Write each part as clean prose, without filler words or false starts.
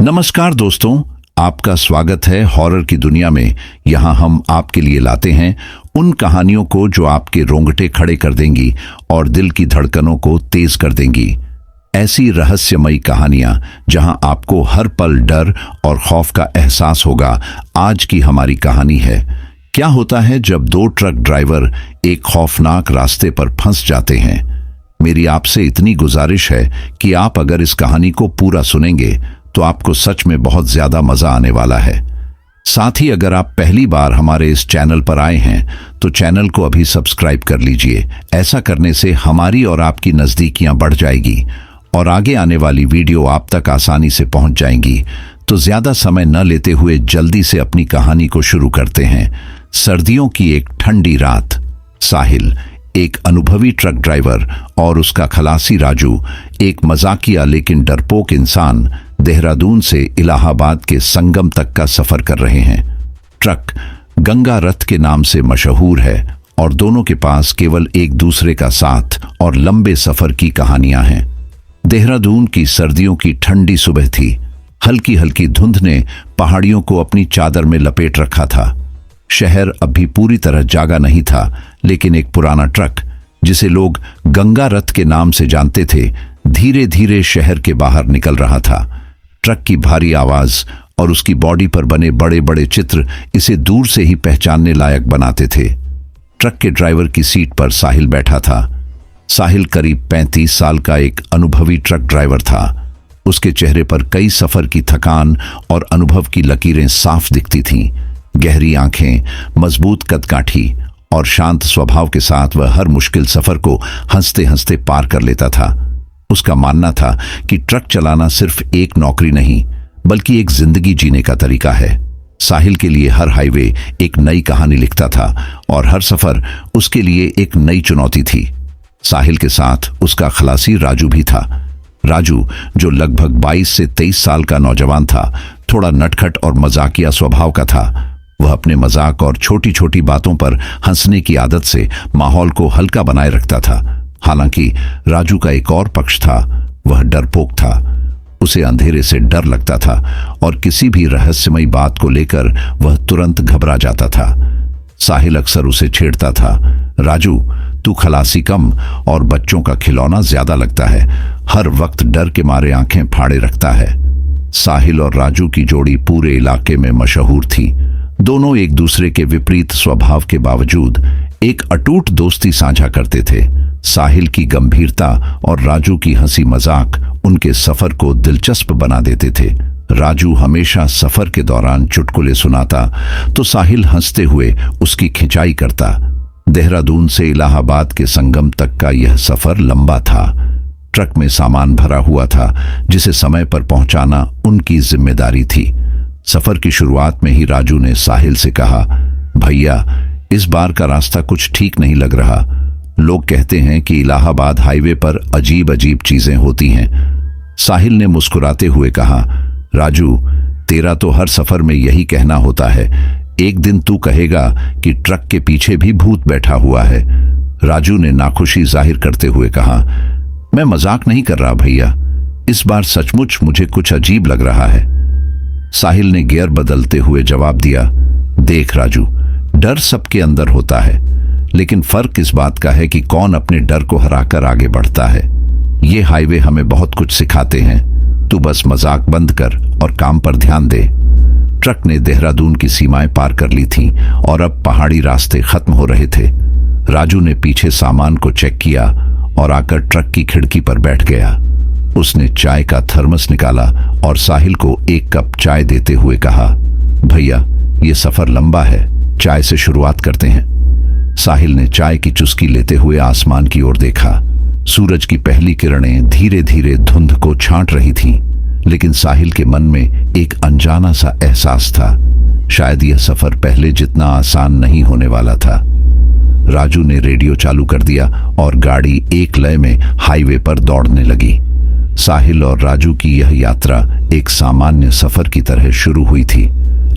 नमस्कार दोस्तों, आपका स्वागत है हॉरर की दुनिया में। यहाँ हम आपके लिए लाते हैं उन कहानियों को जो आपके रोंगटे खड़े कर देंगी और दिल की धड़कनों को तेज कर देंगी। ऐसी रहस्यमयी कहानियां जहां आपको हर पल डर और खौफ का एहसास होगा। आज की हमारी कहानी है, क्या होता है जब दो ट्रक ड्राइवर एक खौफनाक रास्ते पर फंस जाते हैं। मेरी आपसे इतनी गुजारिश है कि आप अगर इस कहानी को पूरा सुनेंगे तो आपको सच में बहुत ज्यादा मजा आने वाला है। साथ ही अगर आप पहली बार हमारे इस चैनल पर आए हैं तो चैनल को अभी सब्सक्राइब कर लीजिए। ऐसा करने से हमारी और आपकी नजदीकियां बढ़ जाएगी और आगे आने वाली वीडियो आप तक आसानी से पहुंच जाएंगी। तो ज्यादा समय न लेते हुए जल्दी से अपनी कहानी को शुरू करते हैं। सर्दियों की एक ठंडी रात, साहिल एक अनुभवी ट्रक ड्राइवर और उसका खलासी राजू एक मजाकिया लेकिन डरपोक इंसान देहरादून से इलाहाबाद के संगम तक का सफर कर रहे हैं। ट्रक गंगा रथ के नाम से मशहूर है और दोनों के पास केवल एक दूसरे का साथ और लंबे सफर की कहानियां हैं। देहरादून की सर्दियों की ठंडी सुबह थी। हल्की हल्की धुंध ने पहाड़ियों को अपनी चादर में लपेट रखा था। शहर अभी पूरी तरह जागा नहीं था, लेकिन एक पुराना ट्रक जिसे लोग गंगा रथ के नाम से जानते थे धीरे धीरे शहर के बाहर निकल रहा था। ट्रक की भारी आवाज और उसकी बॉडी पर बने बड़े बड़े चित्र इसे दूर से ही पहचानने लायक बनाते थे। ट्रक के ड्राइवर की सीट पर साहिल बैठा था। साहिल करीब 35 साल का एक अनुभवी ट्रक ड्राइवर था। उसके चेहरे पर कई सफर की थकान और अनुभव की लकीरें साफ दिखती थीं। गहरी आंखें, मजबूत कदकाठी और शांत स्वभाव के साथ वह हर मुश्किल सफर को हंसते हंसते पार कर लेता था। उसका मानना था कि ट्रक चलाना सिर्फ एक नौकरी नहीं बल्कि एक जिंदगी जीने का तरीका है। साहिल के लिए हर हाईवे एक नई कहानी लिखता था और हर सफर उसके लिए एक नई चुनौती थी। साहिल के साथ उसका खलासी राजू भी था। राजू, जो लगभग 22 से 23 साल का नौजवान था, थोड़ा नटखट और मजाकिया स्वभाव का था। वह अपने मजाक और छोटी छोटी बातों पर हंसने की आदत से माहौल को हल्का बनाए रखता था। हालांकि राजू का एक और पक्ष था, वह डरपोक था। उसे अंधेरे से डर लगता था और किसी भी रहस्यमयी बात को लेकर वह तुरंत घबरा जाता था। साहिल अक्सर उसे छेड़ता था, राजू तू खलासी कम और बच्चों का खिलौना ज्यादा लगता है, हर वक्त डर के मारे आंखें फाड़े रखता है। साहिल और राजू की जोड़ी पूरे इलाके में मशहूर थी। दोनों एक दूसरे के विपरीत स्वभाव के बावजूद एक अटूट दोस्ती साझा करते थे। साहिल की गंभीरता और राजू की हंसी मजाक उनके सफर को दिलचस्प बना देते थे। राजू हमेशा सफर के दौरान चुटकुले सुनाता तो साहिल हंसते हुए उसकी खिंचाई करता। देहरादून से इलाहाबाद के संगम तक का यह सफर लंबा था। ट्रक में सामान भरा हुआ था जिसे समय पर पहुंचाना उनकी जिम्मेदारी थी। सफर की शुरुआत में ही राजू ने साहिल से कहा, भैया इस बार का रास्ता कुछ ठीक नहीं लग रहा। लोग कहते हैं कि इलाहाबाद हाईवे पर अजीब अजीब चीजें होती हैं। साहिल ने मुस्कुराते हुए कहा, राजू तेरा तो हर सफर में यही कहना होता है, एक दिन तू कहेगा कि ट्रक के पीछे भी भूत बैठा हुआ है। राजू ने नाखुशी जाहिर करते हुए कहा, मैं मजाक नहीं कर रहा भैया, इस बार सचमुच मुझे कुछ अजीब लग रहा है। साहिल ने गियर बदलते हुए जवाब दिया, देख राजू, डर सबके अंदर होता है, लेकिन फर्क इस बात का है कि कौन अपने डर को हराकर आगे बढ़ता है। ये हाईवे हमें बहुत कुछ सिखाते हैं, तू बस मजाक बंद कर और काम पर ध्यान दे। ट्रक ने देहरादून की सीमाएं पार कर ली थीं और अब पहाड़ी रास्ते खत्म हो रहे थे। राजू ने पीछे सामान को चेक किया और आकर ट्रक की खिड़की पर बैठ गया। उसने चाय का थर्मस निकाला और साहिल को एक कप चाय देते हुए कहा, भैया ये सफर लंबा है, चाय से शुरुआत करते हैं। साहिल ने चाय की चुस्की लेते हुए आसमान की ओर देखा। सूरज की पहली किरणें धीरे धीरे धुंध को छांट रही थीं, लेकिन साहिल के मन में एक अनजाना सा एहसास था, शायद यह सफर पहले जितना आसान नहीं होने वाला था। राजू ने रेडियो चालू कर दिया और गाड़ी एक लय में हाईवे पर दौड़ने लगी। साहिल और राजू की यह यात्रा एक सामान्य सफर की तरह शुरू हुई थी,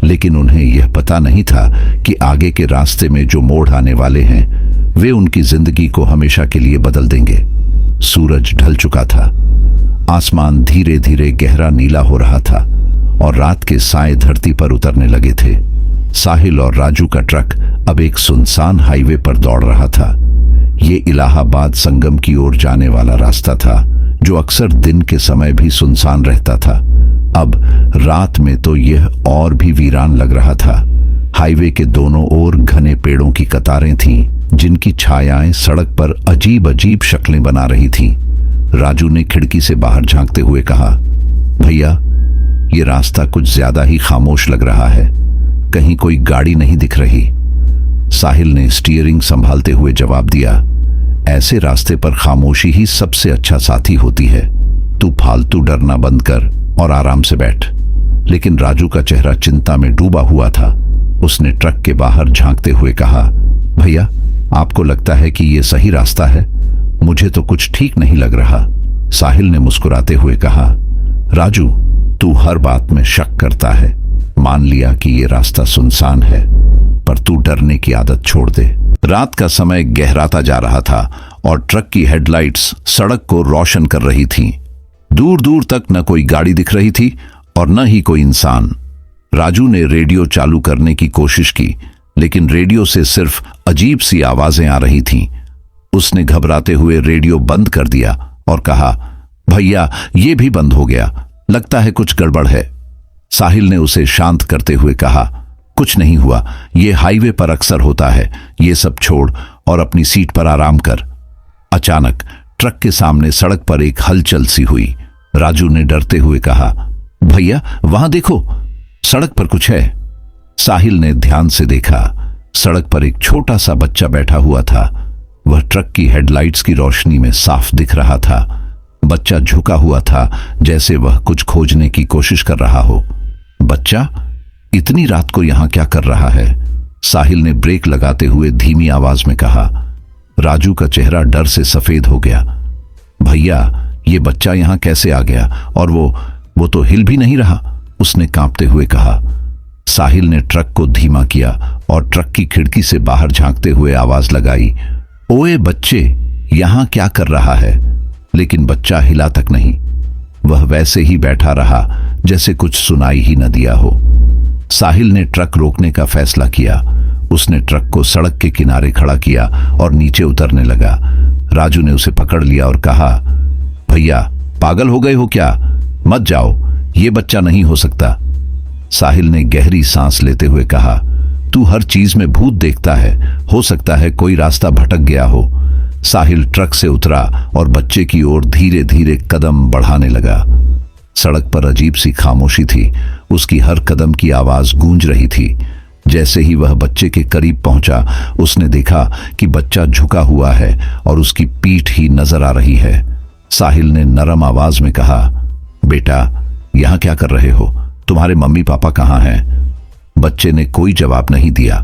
लेकिन उन्हें यह पता नहीं था कि आगे के रास्ते में जो मोड़ आने वाले हैं वे उनकी जिंदगी को हमेशा के लिए बदल देंगे। सूरज ढल चुका था। आसमान धीरे धीरे गहरा नीला हो रहा था और रात के साए धरती पर उतरने लगे थे। साहिल और राजू का ट्रक अब एक सुनसान हाईवे पर दौड़ रहा था। ये इलाहाबाद संगम की ओर जाने वाला रास्ता था, जो अक्सर दिन के समय भी सुनसान रहता था। अब रात में तो यह और भी वीरान लग रहा था। हाईवे के दोनों ओर घने पेड़ों की कतारें थीं, जिनकी छायाएं सड़क पर अजीब अजीब शक्लें बना रही थीं। राजू ने खिड़की से बाहर झांकते हुए कहा, भैया, ये रास्ता कुछ ज्यादा ही खामोश लग रहा है। कहीं कोई गाड़ी नहीं दिख रही। साहिल ने स्टीयरिंग संभालते हुए जवाब दिया, ऐसे रास्ते पर खामोशी ही सबसे अच्छा साथी होती है। तू फालतू डरना बंद कर और आराम से बैठ। लेकिन राजू का चेहरा चिंता में डूबा हुआ था। उसने ट्रक के बाहर झांकते हुए कहा, भैया, आपको लगता है कि यह सही रास्ता है? मुझे तो कुछ ठीक नहीं लग रहा। साहिल ने मुस्कुराते हुए कहा, राजू, तू हर बात में शक करता है। मान लिया कि यह रास्ता सुनसान है, पर तू डरने की आदत छोड़ दे। रात का समय गहराता जा रहा था और ट्रक की हेडलाइट्स सड़क को रोशन कर रही थीं। दूर दूर तक न कोई गाड़ी दिख रही थी और न ही कोई इंसान। राजू ने रेडियो चालू करने की कोशिश की, लेकिन रेडियो से सिर्फ अजीब सी आवाजें आ रही थीं। उसने घबराते हुए रेडियो बंद कर दिया और कहा, भैया, ये भी बंद हो गया। लगता है कुछ गड़बड़ है। साहिल ने उसे शांत करते हुए कहा, कुछ नहीं हुआ, ये हाईवे पर अक्सर होता है। ये सब छोड़ और अपनी सीट पर आराम कर। अचानक ट्रक के सामने सड़क पर एक हलचल सी हुई। राजू ने डरते हुए कहा, भैया, वहां देखो, सड़क पर कुछ है। साहिल ने ध्यान से देखा। सड़क पर एक छोटा सा बच्चा बैठा हुआ था। वह ट्रक की हेडलाइट्स की रोशनी में साफ दिख रहा था। बच्चा झुका हुआ था, जैसे वह कुछ खोजने की कोशिश कर रहा हो। बच्चा इतनी रात को यहां क्या कर रहा है? साहिल ने ब्रेक लगाते हुए धीमी आवाज में कहा। राजू का चेहरा डर से सफेद हो गया। भैया, ये बच्चा यहां कैसे आ गया? और वो तो हिल भी नहीं रहा, उसने कांपते हुए कहा। साहिल ने ट्रक को धीमा किया और ट्रक की खिड़की से बाहर झांकते हुए आवाज लगाई, ओए बच्चे, यहां क्या कर रहा है? लेकिन बच्चा हिला तक नहीं। वह वैसे ही बैठा रहा, जैसे कुछ सुनाई ही न दिया हो। साहिल ने ट्रक रोकने का फैसला किया। उसने ट्रक को सड़क के किनारे खड़ा किया और नीचे उतरने लगा। राजू ने उसे पकड़ लिया और कहा, भैया, पागल हो गए हो क्या? मत जाओ, ये बच्चा नहीं हो सकता। साहिल ने गहरी सांस लेते हुए कहा, तू हर चीज में भूत देखता है, हो सकता है कोई रास्ता भटक गया हो। साहिल ट्रक से उतरा और बच्चे की ओर धीरे धीरे कदम बढ़ाने लगा। सड़क पर अजीब सी खामोशी थी। उसकी हर कदम की आवाज गूंज रही थी। जैसे ही वह बच्चे के करीब पहुंचा, उसने देखा कि बच्चा झुका हुआ है और उसकी पीठ ही नजर आ रही है। साहिल ने नरम आवाज में कहा, बेटा, यहां क्या कर रहे हो? तुम्हारे मम्मी पापा कहां हैं? बच्चे ने कोई जवाब नहीं दिया।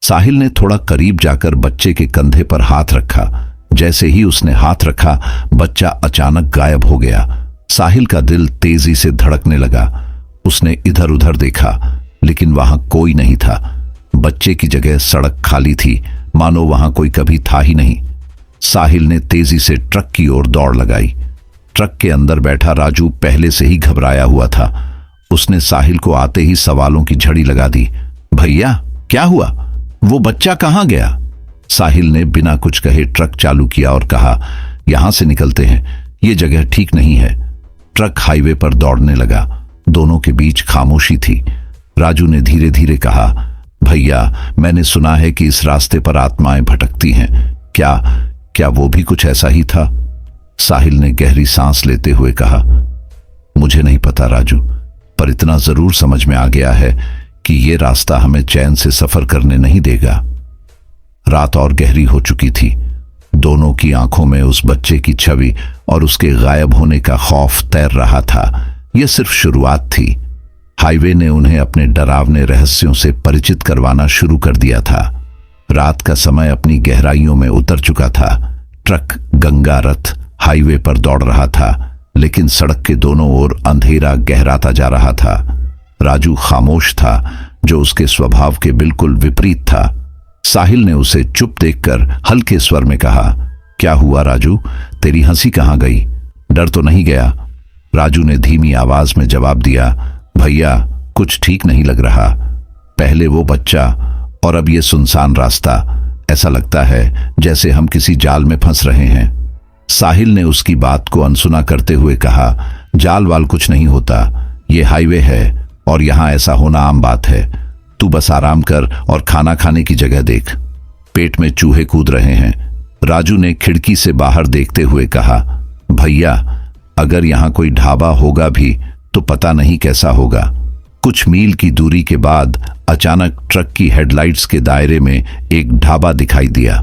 साहिल ने थोड़ा करीब जाकर बच्चे के कंधे पर हाथ रखा। जैसे ही उसने हाथ रखा, बच्चा अचानक गायब हो गया। साहिल का दिल तेजी से धड़कने लगा। उसने इधर उधर देखा, लेकिन वहां कोई नहीं था। बच्चे की जगह सड़क खाली थी, मानो वहां कोई कभी था ही नहीं। साहिल ने तेजी से ट्रक की ओर दौड़ लगाई। ट्रक के अंदर बैठा राजू पहले से ही घबराया हुआ था। उसने साहिल को आते ही सवालों की झड़ी लगा दी। भैया, क्या हुआ? वो बच्चा कहां गया? साहिल ने बिना कुछ कहे ट्रक चालू किया और कहा, यहां से निकलते हैं, ये जगह ठीक नहीं है। ट्रक हाईवे पर दौड़ने लगा। दोनों के बीच खामोशी थी। राजू ने धीरे धीरे कहा, भैया, मैंने सुना है कि इस रास्ते पर आत्माएं भटकती हैं। क्या वो भी कुछ ऐसा ही था? साहिल ने गहरी सांस लेते हुए कहा, मुझे नहीं पता राजू, पर इतना जरूर समझ में आ गया है कि ये रास्ता हमें चैन से सफर करने नहीं देगा। रात और गहरी हो चुकी थी। दोनों की आंखों में उस बच्चे की छवि और उसके गायब होने का खौफ तैर रहा था। यह सिर्फ शुरुआत थी। हाईवे ने उन्हें अपने डरावने रहस्यों से परिचित करवाना शुरू कर दिया था। रात का समय अपनी गहराइयों में उतर चुका था। ट्रक गंगा रथ हाईवे पर दौड़ रहा था, लेकिन सड़क के दोनों ओर अंधेरा गहराता जा रहा था। राजू खामोश था, जो उसके स्वभाव के बिल्कुल विपरीत था। साहिल ने उसे चुप देखकर हल्के स्वर में कहा, क्या हुआ राजू? तेरी हंसी कहां गई? डर तो नहीं गया? राजू ने धीमी आवाज में जवाब दिया, भैया, कुछ ठीक नहीं लग रहा। पहले वो बच्चा और अब ये सुनसान रास्ता। ऐसा लगता है जैसे हम किसी जाल में फंस रहे हैं। साहिल ने उसकी बात को अनसुना करते हुए कहा, जाल वाल कुछ नहीं होता, ये हाईवे है और यहां ऐसा होना आम बात है। तू बस आराम कर और खाना खाने की जगह देख, पेट में चूहे कूद रहे हैं। राजू ने खिड़की से बाहर देखते हुए कहा, भैया, अगर यहां कोई ढाबा होगा भी तो पता नहीं कैसा होगा। कुछ मील की दूरी के बाद अचानक ट्रक की हेडलाइट्स के दायरे में एक ढाबा दिखाई दिया।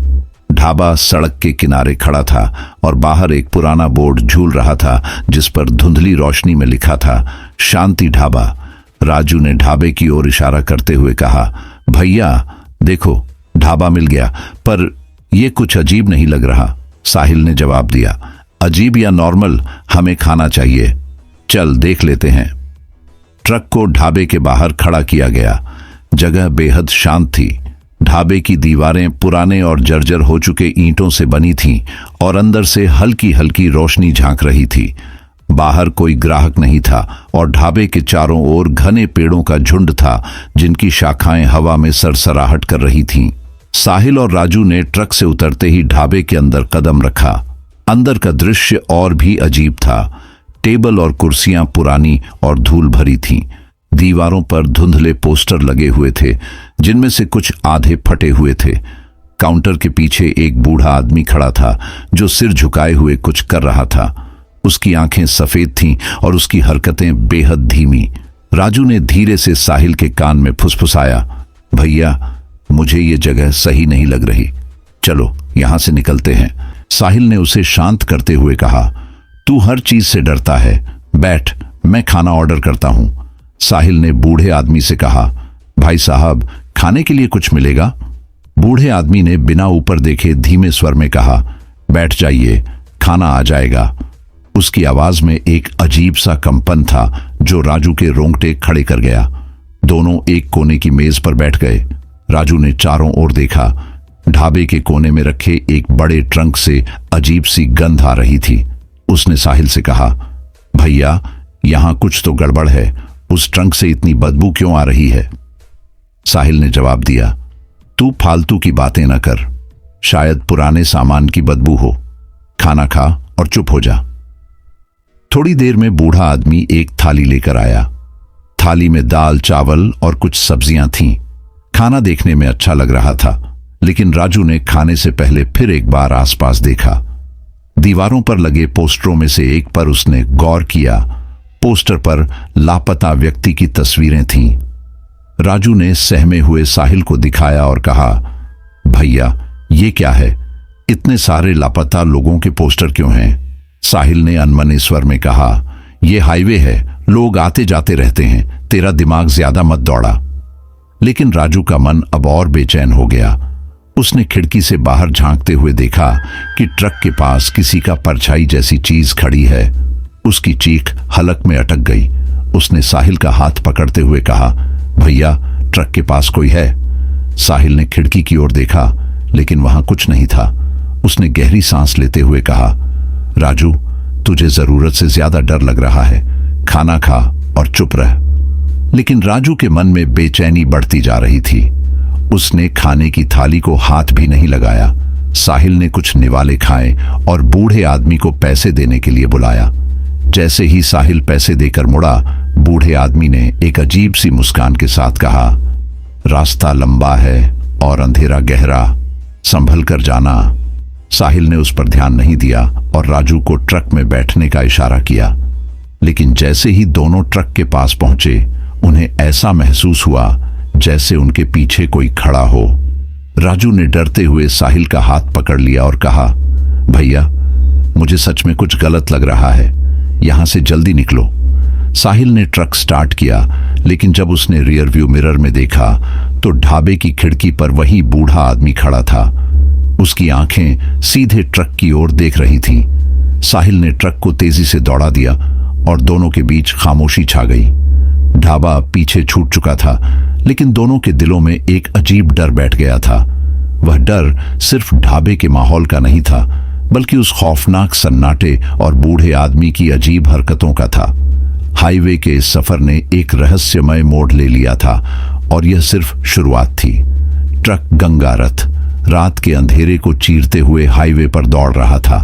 ढाबा सड़क के किनारे खड़ा था और बाहर एक पुराना बोर्ड झूल रहा था जिस पर धुंधली रोशनी में लिखा था, शांति ढाबा। राजू ने ढाबे की ओर इशारा करते हुए कहा, भैया देखो, ढाबा मिल गया, पर यह कुछ अजीब नहीं लग रहा। साहिल ने जवाब दिया, अजीब या नॉर्मल, हमें खाना चाहिए, चल देख लेते हैं। ट्रक को ढाबे के बाहर खड़ा किया गया। जगह बेहद शांत थी। ढाबे की दीवारें पुराने और जर्जर हो चुके ईंटों से बनी थीं और अंदर से हल्की हल्की रोशनी झांक रही थी। बाहर कोई ग्राहक नहीं था और ढाबे के चारों ओर घने पेड़ों का झुंड था जिनकी शाखाएं हवा में सरसराहट कर रही थीं। साहिल और राजू ने ट्रक से उतरते ही ढाबे के अंदर कदम रखा। अंदर का दृश्य और भी अजीब था। टेबल और कुर्सियां पुरानी और धूल भरी थीं। दीवारों पर धुंधले पोस्टर लगे हुए थे जिनमें से कुछ आधे फटे हुए थे। काउंटर के पीछे एक बूढ़ा आदमी खड़ा था जो सिर झुकाए हुए कुछ कर रहा था। उसकी आंखें सफेद थीं और उसकी हरकतें बेहद धीमी। राजू ने धीरे से साहिल के कान में फुसफुसाया, भैया, मुझे ये जगह सही नहीं लग रही, चलो यहां से निकलते हैं। साहिल ने उसे शांत करते हुए कहा, तू हर चीज से डरता है, बैठ, मैं खाना ऑर्डर करता हूं। साहिल ने बूढ़े आदमी से कहा, भाई साहब, खाने के लिए कुछ मिलेगा? बूढ़े आदमी ने बिना ऊपर देखे धीमे स्वर में कहा, बैठ जाइए, खाना आ जाएगा। उसकी आवाज में एक अजीब सा कंपन था जो राजू के रोंगटे खड़े कर गया। दोनों एक कोने की मेज पर बैठ गए। राजू ने चारों ओर देखा। ढाबे के कोने में रखे एक बड़े ट्रंक से अजीब सी गंध आ रही थी। उसने साहिल से कहा, भैया, यहां कुछ तो गड़बड़ है, उस ट्रंक से इतनी बदबू क्यों आ रही है? साहिल ने जवाब दिया, तू फालतू की बातें न कर, शायद पुराने सामान की बदबू हो। खाना खा और चुप हो जा। थोड़ी देर में बूढ़ा आदमी एक थाली लेकर आया। थाली में दाल, चावल और कुछ सब्जियां थीं। खाना देखने में अच्छा लग रहा था, लेकिन राजू ने खाने से पहले फिर एक बार आसपास देखा। दीवारों पर लगे पोस्टरों में से एक पर उसने गौर किया। पोस्टर पर लापता व्यक्ति की तस्वीरें थीं। राजू ने सहमे हुए साहिल को दिखाया और कहा, भैया, ये क्या है? इतने सारे लापता लोगों के पोस्टर क्यों हैं? साहिल ने अनमने स्वर में कहा, यह हाईवे है, लोग आते जाते रहते हैं, तेरा दिमाग ज्यादा मत दौड़ा। लेकिन राजू का मन अब और बेचैन हो गया। उसने खिड़की से बाहर झांकते हुए देखा कि ट्रक के पास किसी का परछाई जैसी चीज खड़ी है। उसकी चीख हलक में अटक गई। उसने साहिल का हाथ पकड़ते हुए कहा, भैया, ट्रक के पास कोई है? साहिल ने खिड़की की ओर देखा, लेकिन वहां कुछ नहीं था। उसने गहरी सांस लेते हुए कहा, राजू, तुझे जरूरत से ज्यादा डर लग रहा है, खाना खा और चुप रह। लेकिन राजू के मन में बेचैनी बढ़ती जा रही थी। उसने खाने की थाली को हाथ भी नहीं लगाया। साहिल ने कुछ निवाले खाए और बूढ़े आदमी को पैसे देने के लिए बुलाया। जैसे ही साहिल पैसे देकर मुड़ा, बूढ़े आदमी ने एक अजीब सी मुस्कान के साथ कहा, रास्ता लंबा है और अंधेरा गहरा, संभल कर जाना। साहिल ने उस पर ध्यान नहीं दिया और राजू को ट्रक में बैठने का इशारा किया। लेकिन जैसे ही दोनों ट्रक के पास पहुंचे, उन्हें ऐसा महसूस हुआ जैसे उनके पीछे कोई खड़ा हो। राजू ने डरते हुए साहिल का हाथ पकड़ लिया और कहा, भैया, मुझे सच में कुछ गलत लग रहा है, यहां से जल्दी निकलो। साहिल ने ट्रक स्टार्ट किया, लेकिन जब उसने रियर व्यू मिरर में देखा तो ढाबे की खिड़की पर वही बूढ़ा आदमी खड़ा था। उसकी आंखें सीधे ट्रक की ओर देख रही थीं। साहिल ने ट्रक को तेजी से दौड़ा दिया और दोनों के बीच खामोशी छा गई। ढाबा पीछे छूट चुका था, लेकिन दोनों के दिलों में एक अजीब डर बैठ गया था। वह डर सिर्फ ढाबे के माहौल का नहीं था, बल्कि उस खौफनाक सन्नाटे और बूढ़े आदमी की अजीब हरकतों का था। हाईवे के इस सफर ने एक रहस्यमय मोड़ ले लिया था और यह सिर्फ शुरुआत थी। ट्रक गंगा रथ रात के अंधेरे को चीरते हुए हाईवे पर दौड़ रहा था।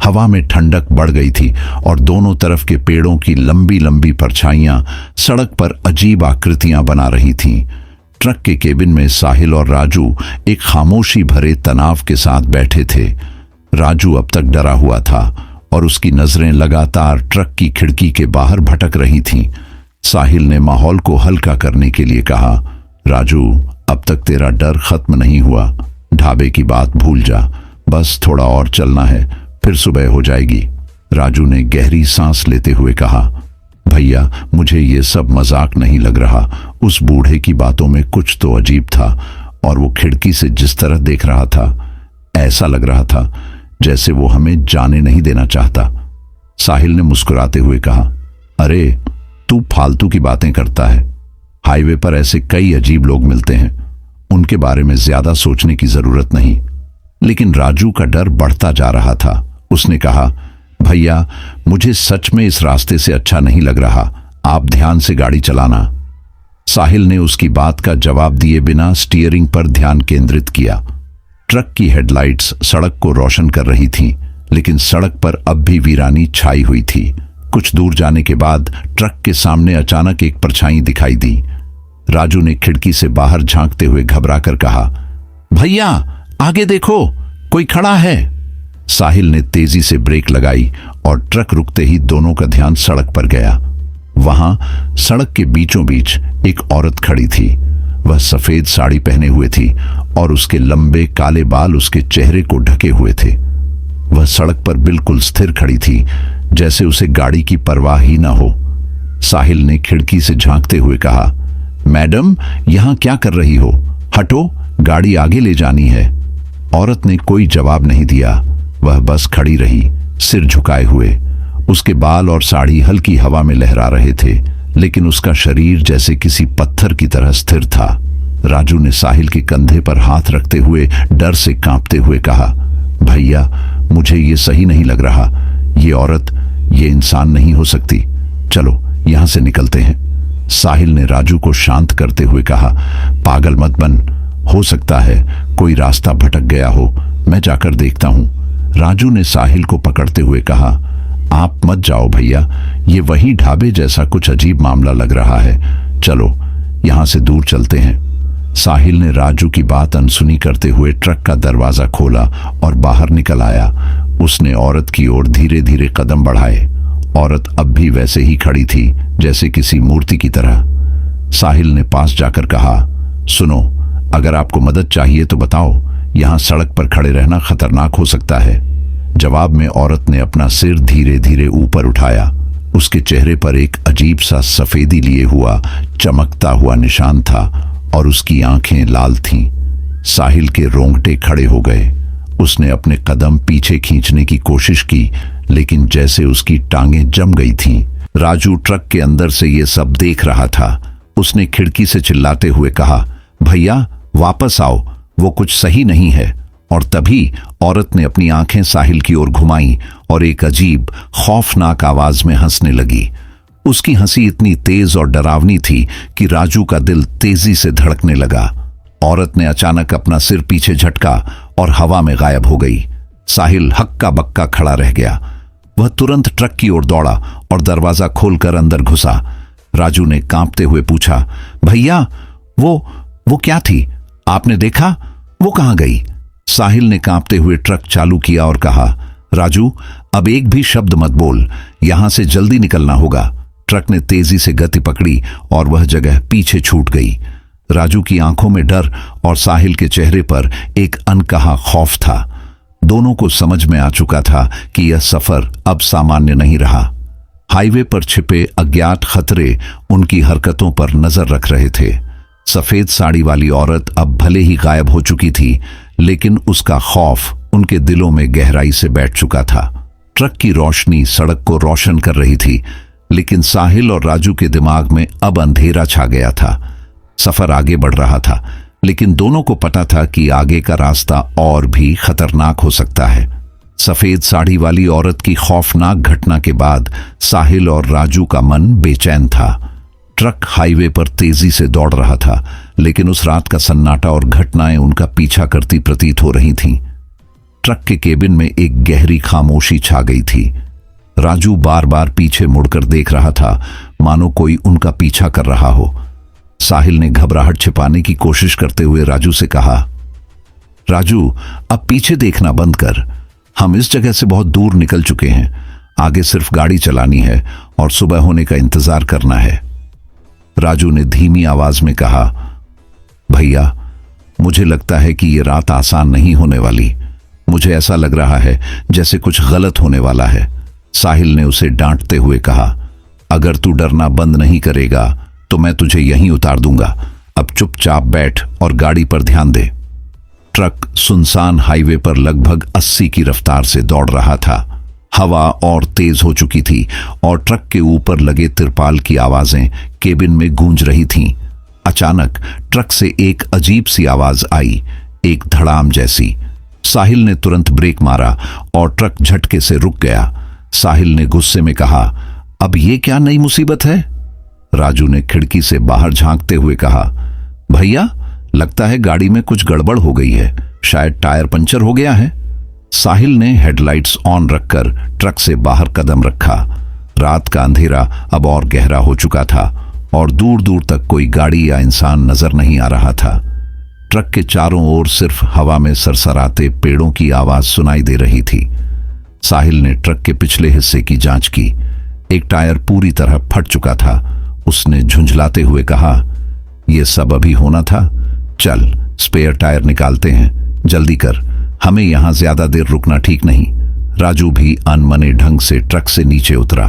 हवा में ठंडक बढ़ गई थी और दोनों तरफ के पेड़ों की लंबी लंबी परछाइयां सड़क पर अजीब आकृतियां बना रही थीं। ट्रक के केबिन में साहिल और राजू एक खामोशी भरे तनाव के साथ बैठे थे। राजू अब तक डरा हुआ था और उसकी नजरें लगातार ट्रक की खिड़की के बाहर भटक रही थीं। साहिल ने माहौल को हल्का करने के लिए कहा, राजू, अब तक तेरा डर खत्म नहीं हुआ। ढाबे की बात भूल जा, बस थोड़ा और चलना है, फिर सुबह हो जाएगी। राजू ने गहरी सांस लेते हुए कहा, भैया, मुझे ये सब मजाक नहीं लग रहा। उस बूढ़े की बातों में कुछ तो अजीब था और वो खिड़की से जिस तरह देख रहा था, ऐसा लग रहा था जैसे वो हमें जाने नहीं देना चाहता। साहिल ने मुस्कुराते हुए कहा, अरे तू फालतू की बातें करता है। हाईवे पर ऐसे कई अजीब लोग मिलते हैं, उनके बारे में ज्यादा सोचने की जरूरत नहीं। लेकिन राजू का डर बढ़ता जा रहा था। उसने कहा, भैया, मुझे सच में इस रास्ते से अच्छा नहीं लग रहा, आप ध्यान से गाड़ी चलाना। साहिल ने उसकी बात का जवाब दिए बिना स्टीयरिंग पर ध्यान केंद्रित किया। ट्रक की हेडलाइट्स सड़क को रोशन कर रही थीं, लेकिन सड़क पर अब भी वीरानी छाई हुई थी। कुछ दूर जाने के बाद ट्रक के सामने अचानक एक परछाई दिखाई दी। राजू ने खिड़की से बाहर झांकते हुए घबराकर कहा, भैया, आगे देखो, कोई खड़ा है। साहिल ने तेजी से ब्रेक लगाई और ट्रक रुकते ही दोनों का ध्यान सड़क पर गया। वहां सड़क के बीचों बीच एक औरत खड़ी थी। वह सफेद साड़ी पहने हुए थी और उसके लंबे काले बाल उसके चेहरे को ढके हुए थे। वह सड़क पर बिल्कुल स्थिर खड़ी थी, जैसे उसे गाड़ी की परवाह ही न हो। साहिल ने खिड़की से झांकते हुए कहा, मैडम, यहां क्या कर रही हो? हटो, गाड़ी आगे ले जानी है। औरत ने कोई जवाब नहीं दिया। वह बस खड़ी रही, सिर झुकाए हुए। उसके बाल और साड़ी हल्की हवा में लहरा रहे थे, लेकिन उसका शरीर जैसे किसी पत्थर की तरह स्थिर था। राजू ने साहिल के कंधे पर हाथ रखते हुए डर से कांपते हुए कहा, भैया, मुझे ये सही नहीं लग रहा। ये औरत, ये इंसान नहीं हो सकती। चलो यहां से निकलते हैं। साहिल ने राजू को शांत करते हुए कहा, पागल मत बन, हो सकता है कोई रास्ता भटक गया हो, मैं जाकर देखता हूं। राजू ने साहिल को पकड़ते हुए कहा, आप मत जाओ भैया, ये वही ढाबे जैसा कुछ अजीब मामला लग रहा है। चलो यहां से दूर चलते हैं। साहिल ने राजू की बात अनसुनी करते हुए ट्रक का दरवाजा खोला और बाहर निकल आया। उसने औरत की ओर धीरे धीरे कदम बढ़ाए। औरत अब भी वैसे ही खड़ी थी, जैसे किसी मूर्ति की तरह। साहिल ने पास जाकर कहा, सुनो, अगर आपको मदद चाहिए तो बताओ, यहां सड़क पर खड़े रहना खतरनाक हो सकता है। जवाब में औरत ने अपना सिर धीरे धीरे ऊपर उठाया। उसके चेहरे पर एक अजीब सा सफेदी लिए हुआ चमकता हुआ निशान था और उसकी आंखें लाल थीं। साहिल के रोंगटे खड़े हो गए। उसने अपने कदम पीछे खींचने की कोशिश की, लेकिन जैसे उसकी टांगें जम गई थीं। राजू ट्रक के अंदर से ये सब देख रहा था। उसने खिड़की से चिल्लाते हुए कहा, भैया, वापस आओ, वो कुछ सही नहीं है। और तभी औरत ने अपनी आंखें साहिल की ओर घुमाई और एक अजीब खौफनाक आवाज में हंसने लगी। उसकी हंसी इतनी तेज और डरावनी थी कि राजू का दिल तेजी से धड़कने लगा। औरत ने अचानक अपना सिर पीछे झटका और हवा में गायब हो गई। साहिल हक्का बक्का खड़ा रह गया। वह तुरंत ट्रक की ओर दौड़ा और दरवाजा खोलकर अंदर घुसा। राजू ने कांपते हुए पूछा, भैया, वो क्या थी? आपने देखा? वो कहां गई? साहिल ने कांपते हुए ट्रक चालू किया और कहा, राजू, अब एक भी शब्द मत बोल, यहां से जल्दी निकलना होगा। ट्रक ने तेजी से गति पकड़ी और वह जगह पीछे छूट गई। राजू की आंखों में डर और साहिल के चेहरे पर एक अनकहा खौफ था। दोनों को समझ में आ चुका था कि यह सफर अब सामान्य नहीं रहा। हाईवे पर छिपे अज्ञात खतरे उनकी हरकतों पर नजर रख रहे थे। सफेद साड़ी वाली औरत अब भले ही गायब हो चुकी थी, लेकिन उसका खौफ उनके दिलों में गहराई से बैठ चुका था। ट्रक की रोशनी सड़क को रोशन कर रही थी, लेकिन साहिल और राजू के दिमाग में अब अंधेरा छा गया था। सफर आगे बढ़ रहा था, लेकिन दोनों को पता था कि आगे का रास्ता और भी खतरनाक हो सकता है। सफेद साड़ी वाली औरत की खौफनाक घटना के बाद साहिल और राजू का मन बेचैन था। ट्रक हाईवे पर तेजी से दौड़ रहा था, लेकिन उस रात का सन्नाटा और घटनाएं उनका पीछा करती प्रतीत हो रही थीं। ट्रक के केबिन में एक गहरी खामोशी छा गई थी। राजू बार बार पीछे मुड़कर देख रहा था, मानो कोई उनका पीछा कर रहा हो। साहिल ने घबराहट छिपाने की कोशिश करते हुए राजू से कहा, राजू, अब पीछे देखना बंद कर। हम इस जगह से बहुत दूर निकल चुके हैं। आगे सिर्फ गाड़ी चलानी है और सुबह होने का इंतजार करना है। राजू ने धीमी आवाज में कहा, भैया, मुझे लगता है कि ये रात आसान नहीं होने वाली। मुझे ऐसा लग रहा है जैसे कुछ गलत होने वाला है। साहिल ने उसे डांटते हुए कहा, अगर तू डरना बंद नहीं करेगा तो मैं तुझे यहीं उतार दूंगा। अब चुपचाप बैठ और गाड़ी पर ध्यान दे। ट्रक सुनसान हाईवे पर लगभग 80 की रफ्तार से दौड़ रहा था। हवा और तेज हो चुकी थी और ट्रक के ऊपर लगे तिरपाल की आवाजें केबिन में गूंज रही थीं। अचानक ट्रक से एक अजीब सी आवाज आई, एक धड़ाम जैसी। साहिल ने तुरंत ब्रेक मारा और ट्रक झटके से रुक गया। साहिल ने गुस्से में कहा, अब ये क्या नई मुसीबत है? राजू ने खिड़की से बाहर झांकते हुए कहा, भैया, लगता है गाड़ी में कुछ गड़बड़ हो गई है। शायद टायर पंचर हो गया है। साहिल ने हेडलाइट्स ऑन रखकर ट्रक से बाहर कदम रखा। रात का अंधेरा अब और गहरा हो चुका था और दूर दूर तक कोई गाड़ी या इंसान नजर नहीं आ रहा था। ट्रक के चारों ओर सिर्फ हवा में सरसराते पेड़ों की आवाज सुनाई दे रही थी। साहिल ने ट्रक के पिछले हिस्से की जांच की। एक टायर पूरी तरह फट चुका था। उसने झुंझलाते हुए कहा, यह सब अभी होना था? चल, स्पेयर टायर निकालते हैं, जल्दी कर। हमें यहां ज्यादा देर रुकना ठीक नहीं। राजू भी अनमने ढंग से ट्रक से नीचे उतरा।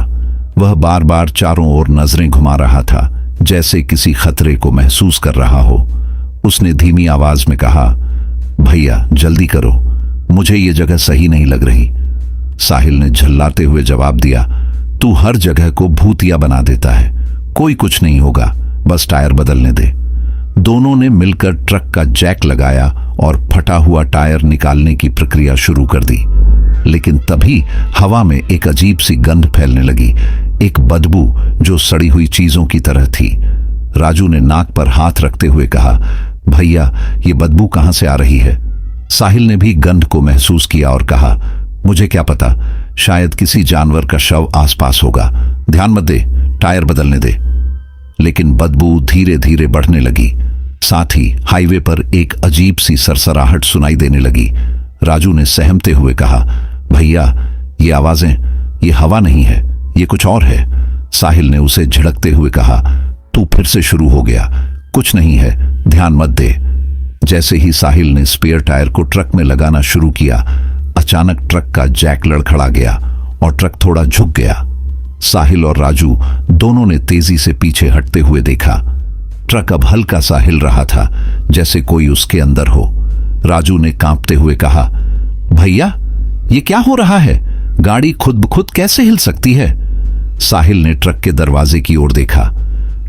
वह बार बार चारों ओर नजरें घुमा रहा था, जैसे किसी खतरे को महसूस कर रहा हो। उसने धीमी आवाज में कहा, भैया, जल्दी करो, मुझे ये जगह सही नहीं लग रही। साहिल ने झल्लाते हुए जवाब दिया, तू हर जगह को भूतिया बना देता है। कोई कुछ नहीं होगा, बस टायर बदलने दे। दोनों ने मिलकर ट्रक का जैक लगाया और फटा हुआ टायर निकालने की प्रक्रिया शुरू कर दी। लेकिन तभी हवा में एक अजीब सी गंध फैलने लगी, एक बदबू जो सड़ी हुई चीजों की तरह थी। राजू ने नाक पर हाथ रखते हुए कहा, भैया, ये बदबू कहां से आ रही है? साहिल ने भी गंध को महसूस किया और कहा, मुझे क्या पता, शायद किसी जानवर का शव आसपास होगा। ध्यान मत दे, टायर बदलने दे। लेकिन बदबू धीरे धीरे बढ़ने लगी। साथ ही हाईवे पर एक अजीब सी सरसराहट सुनाई देने लगी। राजू ने सहमते हुए कहा, भैया, ये आवाजें, ये हवा नहीं है, ये कुछ और है। साहिल ने उसे झिड़कते हुए कहा, तू फिर से शुरू हो गया, कुछ नहीं है, ध्यान मत दे। जैसे ही साहिल ने स्पेयर टायर को ट्रक में लगाना शुरू किया, अचानक ट्रक का जैक लड़खड़ा गया और ट्रक थोड़ा झुक गया। साहिल और राजू दोनों ने तेजी से पीछे हटते हुए देखा। ट्रक अब हल्का सा हिल रहा था, जैसे कोई उसके अंदर हो। राजू ने कांपते हुए कहा, भैया, ये क्या हो रहा है? गाड़ी खुद ब खुद कैसे हिल सकती है? साहिल ने ट्रक के दरवाजे की ओर देखा।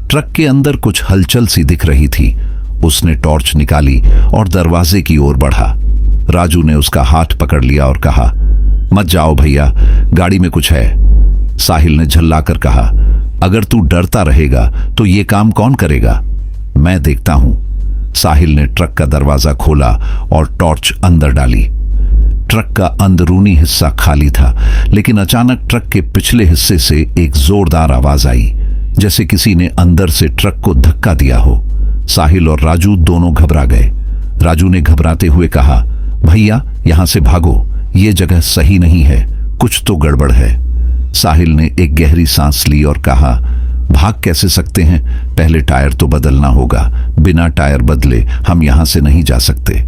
ट्रक के अंदर कुछ हलचल सी दिख रही थी। उसने टॉर्च निकाली और दरवाजे की ओर बढ़ा। राजू ने उसका हाथ पकड़ लिया और कहा, मत जाओ भैया, गाड़ी में कुछ है। साहिल ने झल्लाकर कहा, अगर तू डरता रहेगा तो ये काम कौन करेगा? मैं देखता हूं। साहिल ने ट्रक का दरवाजा खोला और टॉर्च अंदर डाली। ट्रक का अंदरूनी हिस्सा खाली था, लेकिन अचानक ट्रक के पिछले हिस्से से एक जोरदार आवाज आई, जैसे किसी ने अंदर से ट्रक को धक्का दिया हो। साहिल और राजू दोनों घबरा गए। राजू ने घबराते हुए कहा, भैया, यहां से भागो, ये जगह सही नहीं है, कुछ तो गड़बड़ है। साहिल ने एक गहरी सांस ली और कहा, भाग कैसे सकते हैं? पहले टायर तो बदलना होगा। बिना टायर बदले हम यहां से नहीं जा सकते।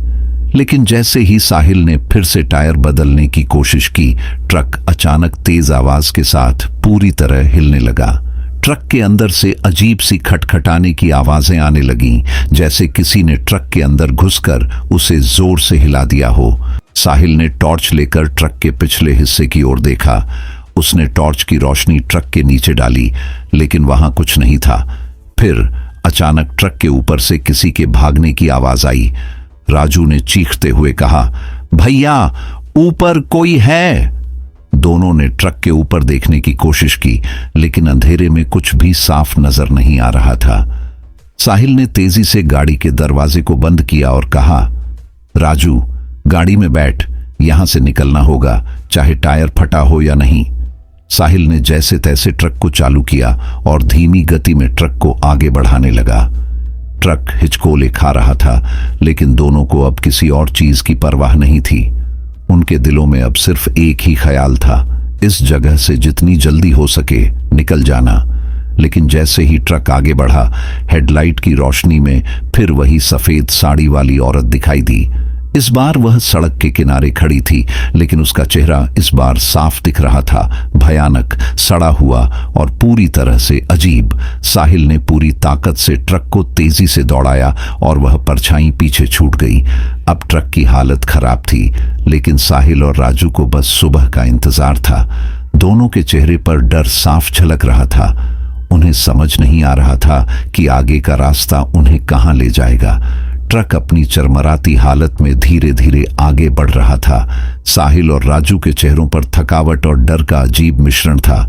लेकिन जैसे ही साहिल ने फिर से टायर बदलने की कोशिश की, ट्रक अचानक तेज आवाज के साथ पूरी तरह हिलने लगा। ट्रक के अंदर से अजीब सी खटखटाने की आवाजें आने लगीं, जैसे किसी ने ट्रक के अंदर घुसकर उसे जोर से हिला दिया हो। साहिल ने टॉर्च लेकर ट्रक के पिछले हिस्से की ओर देखा। उसने टॉर्च की रोशनी ट्रक के नीचे डाली, लेकिन वहां कुछ नहीं था। फिर अचानक ट्रक के ऊपर से किसी के भागने की आवाज आई। राजू ने चीखते हुए कहा, भैया, ऊपर कोई है। दोनों ने ट्रक के ऊपर देखने की कोशिश की, लेकिन अंधेरे में कुछ भी साफ नजर नहीं आ रहा था। साहिल ने तेजी से गाड़ी के दरवाजे को बंद किया और कहा, राजू, गाड़ी में बैठ, यहां से निकलना होगा, चाहे टायर फटा हो या नहीं। साहिल ने जैसे तैसे ट्रक को चालू किया और धीमी गति में ट्रक को आगे बढ़ाने लगा। ट्रक हिचकोले खा रहा था, लेकिन दोनों को अब किसी और चीज की परवाह नहीं थी। उनके दिलों में अब सिर्फ एक ही ख्याल था, इस जगह से जितनी जल्दी हो सके निकल जाना। लेकिन जैसे ही ट्रक आगे बढ़ा, हेडलाइट की रोशनी में फिर वही सफेद साड़ी वाली औरत दिखाई दी। इस बार वह सड़क के किनारे खड़ी थी, लेकिन उसका चेहरा इस बार साफ दिख रहा था, भयानक, सड़ा हुआ और पूरी तरह से अजीब। साहिल ने पूरी ताकत से ट्रक को तेजी से दौड़ाया और वह परछाई पीछे छूट गई। अब ट्रक की हालत खराब थी, लेकिन साहिल और राजू को बस सुबह का इंतजार था। दोनों के चेहरे पर डर साफ झलक रहा था। उन्हें समझ नहीं आ रहा था कि आगे का रास्ता उन्हें कहां ले जाएगा। ट्रक अपनी चरमराती हालत में धीरे धीरे आगे बढ़ रहा था। साहिल और राजू के चेहरों पर थकावट और डर का अजीब मिश्रण था।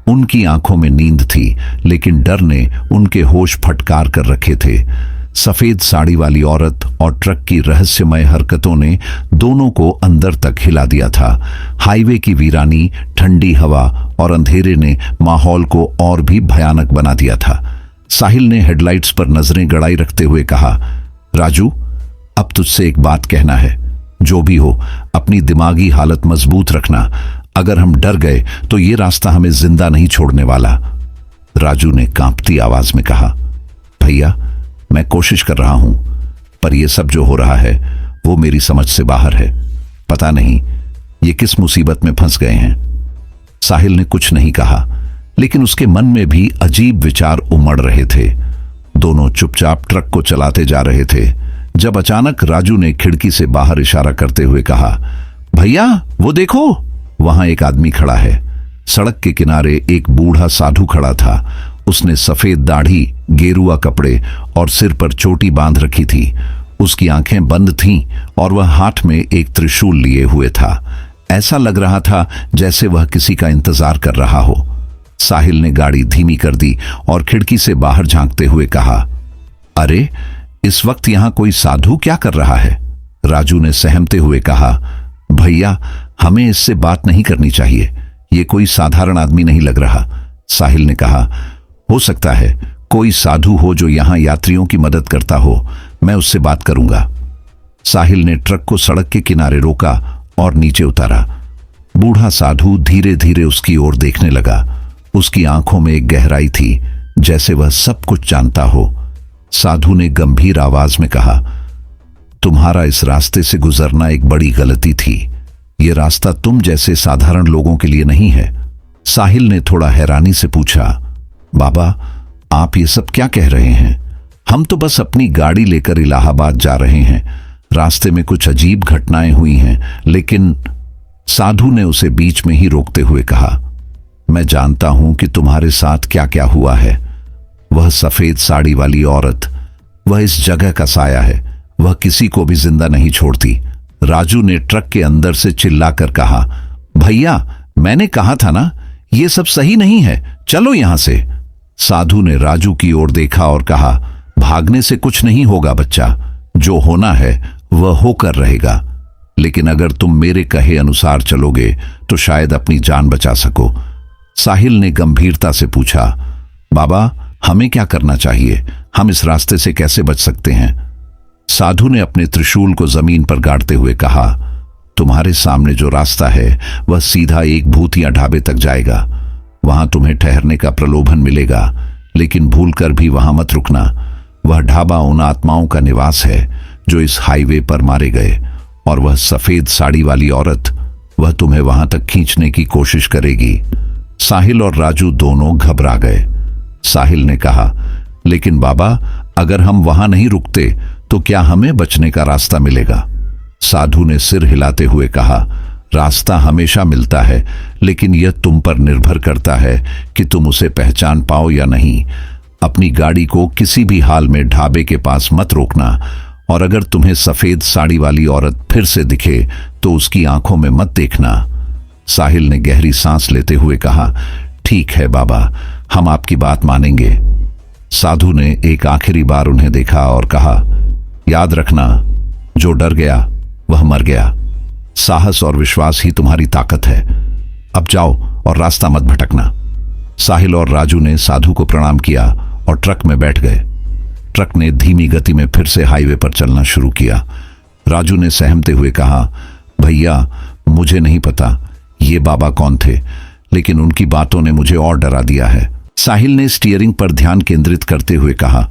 उनकी आंखों में नींद थी, लेकिन डर ने उनके होश फटकार कर रखे थे। सफेद साड़ी वाली औरत और ट्रक की रहस्यमय हरकतों ने दोनों को अंदर तक हिला दिया था। हाईवे की वीरानी, ठंडी हवा और अंधेरे ने माहौल को और भी भयानक बना दिया था। साहिल ने हेडलाइट्स पर नजरें गड़ाई रखते हुए कहा, राजू, अब तुझसे एक बात कहना है। जो भी हो, अपनी दिमागी हालत मजबूत रखना। अगर हम डर गए तो ये रास्ता हमें जिंदा नहीं छोड़ने वाला। राजू ने कांपती आवाज में कहा, भैया, मैं कोशिश कर रहा हूं, पर यह सब जो हो रहा है वो मेरी समझ से बाहर है। पता नहीं ये किस मुसीबत में फंस गए हैं। साहिल ने कुछ नहीं कहा, लेकिन उसके मन में भी अजीब विचार उमड़ रहे थे। दोनों चुपचाप ट्रक को चलाते जा रहे थे, जब अचानक राजू ने खिड़की से बाहर इशारा करते हुए कहा, भैया, वो देखो, वहां एक आदमी खड़ा है। सड़क के किनारे एक बूढ़ा साधु खड़ा था। उसने सफेद दाढ़ी, गेरुआ कपड़े और सिर पर चोटी बांध रखी थी। उसकी आंखें बंद थीं और वह हाथ में एक त्रिशूल लिए हुए था। ऐसा लग रहा था जैसे वह किसी का इंतजार कर रहा हो। साहिल ने गाड़ी धीमी कर दी और खिड़की से बाहर झांकते हुए कहा, अरे, इस वक्त यहां कोई साधु क्या कर रहा है? राजू ने सहमते हुए कहा, भैया, हमें इससे बात नहीं करनी चाहिए। ये कोई साधारण आदमी नहीं लग रहा। साहिल ने कहा, हो सकता है कोई साधु हो जो यहां यात्रियों की मदद करता हो। मैं उससे बात करूंगा। साहिल ने ट्रक को सड़क के किनारे रोका और नीचे उतारा। बूढ़ा साधु धीरे धीरे उसकी ओर देखने लगा। उसकी आंखों में एक गहराई थी, जैसे वह सब कुछ जानता हो। साधु ने गंभीर आवाज में कहा, तुम्हारा इस रास्ते से गुजरना एक बड़ी गलती थी। यह रास्ता तुम जैसे साधारण लोगों के लिए नहीं है। साहिल ने थोड़ा हैरानी से पूछा, बाबा, आप ये सब क्या कह रहे हैं? हम तो बस अपनी गाड़ी लेकर इलाहाबाद जा रहे हैं। रास्ते में कुछ अजीब घटनाएं हुई हैं। लेकिन साधु ने उसे बीच में ही रोकते हुए कहा, मैं जानता हूं कि तुम्हारे साथ क्या क्या हुआ है। वह सफेद साड़ी वाली औरत, वह इस जगह का साया है। वह किसी को भी जिंदा नहीं छोड़ती। राजू ने ट्रक के अंदर से चिल्लाकर कहा, भैया, मैंने कहा था ना, यह सब सही नहीं है, चलो यहां से। साधु ने राजू की ओर देखा और कहा, भागने से कुछ नहीं होगा बच्चा। जो होना है वह होकर रहेगा। लेकिन अगर तुम मेरे कहे अनुसार चलोगे तो शायद अपनी जान बचा सको। साहिल ने गंभीरता से पूछा, बाबा, हमें क्या करना चाहिए? हम इस रास्ते से कैसे बच सकते हैं? साधु ने अपने त्रिशूल को जमीन पर गाड़ते हुए कहा, तुम्हारे सामने जो रास्ता है वह सीधा एक भूतिया ढाबे तक जाएगा। वहां तुम्हें ठहरने का प्रलोभन मिलेगा, लेकिन भूलकर भी वहां मत रुकना। वह ढाबा उन आत्माओं का निवास है जो इस हाईवे पर मारे गए, और वह सफेद साड़ी वाली औरत, वह तुम्हें वहां तक खींचने की कोशिश करेगी। साहिल और राजू दोनों घबरा गए। साहिल ने कहा, लेकिन बाबा, अगर हम वहां नहीं रुकते तो क्या हमें बचने का रास्ता मिलेगा? साधु ने सिर हिलाते हुए कहा, रास्ता हमेशा मिलता है, लेकिन यह तुम पर निर्भर करता है कि तुम उसे पहचान पाओ या नहीं। अपनी गाड़ी को किसी भी हाल में ढाबे के पास मत रोकना और अगर तुम्हें सफेद साड़ी वाली औरत फिर से दिखे तो उसकी आंखों में मत देखना। साहिल ने गहरी सांस लेते हुए कहा, ठीक है बाबा, हम आपकी बात मानेंगे। साधु ने एक आखिरी बार उन्हें देखा और कहा, याद रखना, जो डर गया वह मर गया। साहस और विश्वास ही तुम्हारी ताकत है। अब जाओ और रास्ता मत भटकना। साहिल और राजू ने साधु को प्रणाम किया और ट्रक में बैठ गए। ट्रक ने धीमी गति में फिर से हाईवे पर चलना शुरू किया। राजू ने सहमते हुए कहा, भैया मुझे नहीं पता ये बाबा कौन थे, लेकिन उनकी बातों ने मुझे और डरा दिया है। साहिल ने स्टीयरिंग पर ध्यान केंद्रित करते हुए कहा,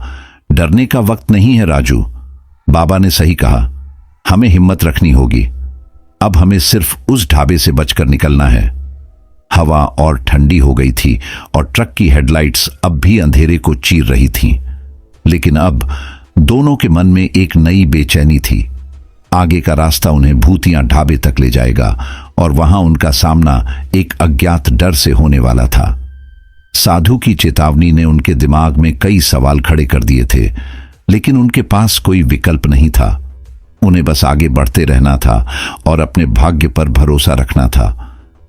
डरने का वक्त नहीं है राजू, बाबा ने सही कहा, हमें हिम्मत रखनी होगी। अब हमें सिर्फ उस ढाबे से बचकर निकलना है। हवा और ठंडी हो गई थी और ट्रक की हेडलाइट्स अब भी अंधेरे को चीर रही थीं। लेकिन अब दोनों के मन में एक नई बेचैनी थी। आगे का रास्ता उन्हें भूतिया ढाबे तक ले जाएगा और वहां उनका सामना एक अज्ञात डर से होने वाला था। साधु की चेतावनी ने उनके दिमाग में कई सवाल खड़े कर दिए थे, लेकिन उनके पास कोई विकल्प नहीं था। उन्हें बस आगे बढ़ते रहना था और अपने भाग्य पर भरोसा रखना था।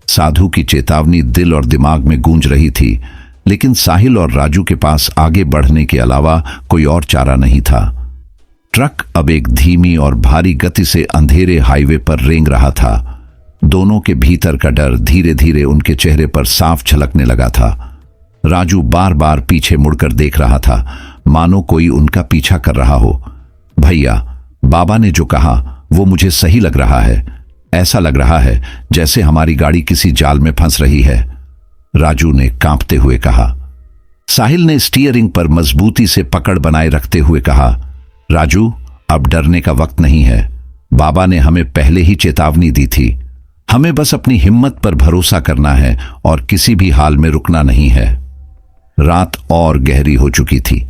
साधु की चेतावनी दिल और दिमाग में गूंज रही थी, लेकिन साहिल और राजू के पास आगे बढ़ने के अलावा कोई और चारा नहीं था। ट्रक अब एक धीमी और भारी गति से अंधेरे हाईवे पर रेंग रहा था। दोनों के भीतर का डर धीरे धीरे उनके चेहरे पर साफ झलकने लगा था। राजू बार बार पीछे मुड़कर देख रहा था, मानो कोई उनका पीछा कर रहा हो। भैया, बाबा ने जो कहा वो मुझे सही लग रहा है। ऐसा लग रहा है जैसे हमारी गाड़ी किसी जाल में फंस रही है, राजू ने कांपते हुए कहा। साहिल ने स्टीयरिंग पर मजबूती से पकड़ बनाए रखते हुए कहा, राजू अब डरने का वक्त नहीं है। बाबा ने हमें पहले ही चेतावनी दी थी। हमें बस अपनी हिम्मत पर भरोसा करना है और किसी भी हाल में रुकना नहीं है। रात और गहरी हो चुकी थी।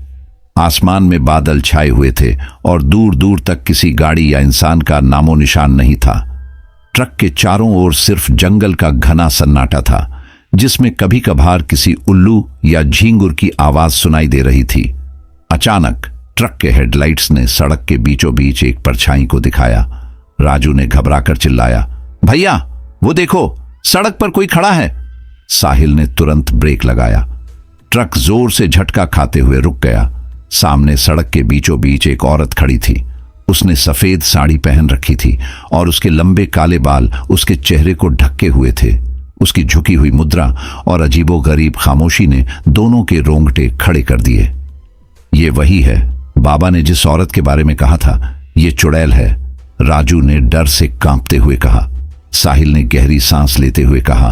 आसमान में बादल छाए हुए थे और दूर दूर तक किसी गाड़ी या इंसान का नामो निशान नहीं था। ट्रक के चारों ओर सिर्फ जंगल का घना सन्नाटा था, जिसमें कभी कभार किसी उल्लू या झींगुर की आवाज सुनाई दे रही थी। अचानक ट्रक के हेडलाइट्स ने सड़क के बीचों बीच एक परछाई को दिखाया। राजू ने घबराकर चिल्लाया, भैया वो देखो, सड़क पर कोई खड़ा है। साहिल ने तुरंत ब्रेक लगाया। ट्रक जोर से झटका खाते हुए रुक गया। सामने सड़क के बीचों बीच एक औरत खड़ी थी। उसने सफेद साड़ी पहन रखी थी और उसके लंबे काले बाल उसके चेहरे को ढके हुए थे। उसकी झुकी हुई मुद्रा और अजीबोगरीब खामोशी ने दोनों के रोंगटे खड़े कर दिए। ये वही है, बाबा ने जिस औरत के बारे में कहा था, ये चुड़ैल है, राजू ने डर से कांपते हुए कहा। साहिल ने गहरी सांस लेते हुए कहा,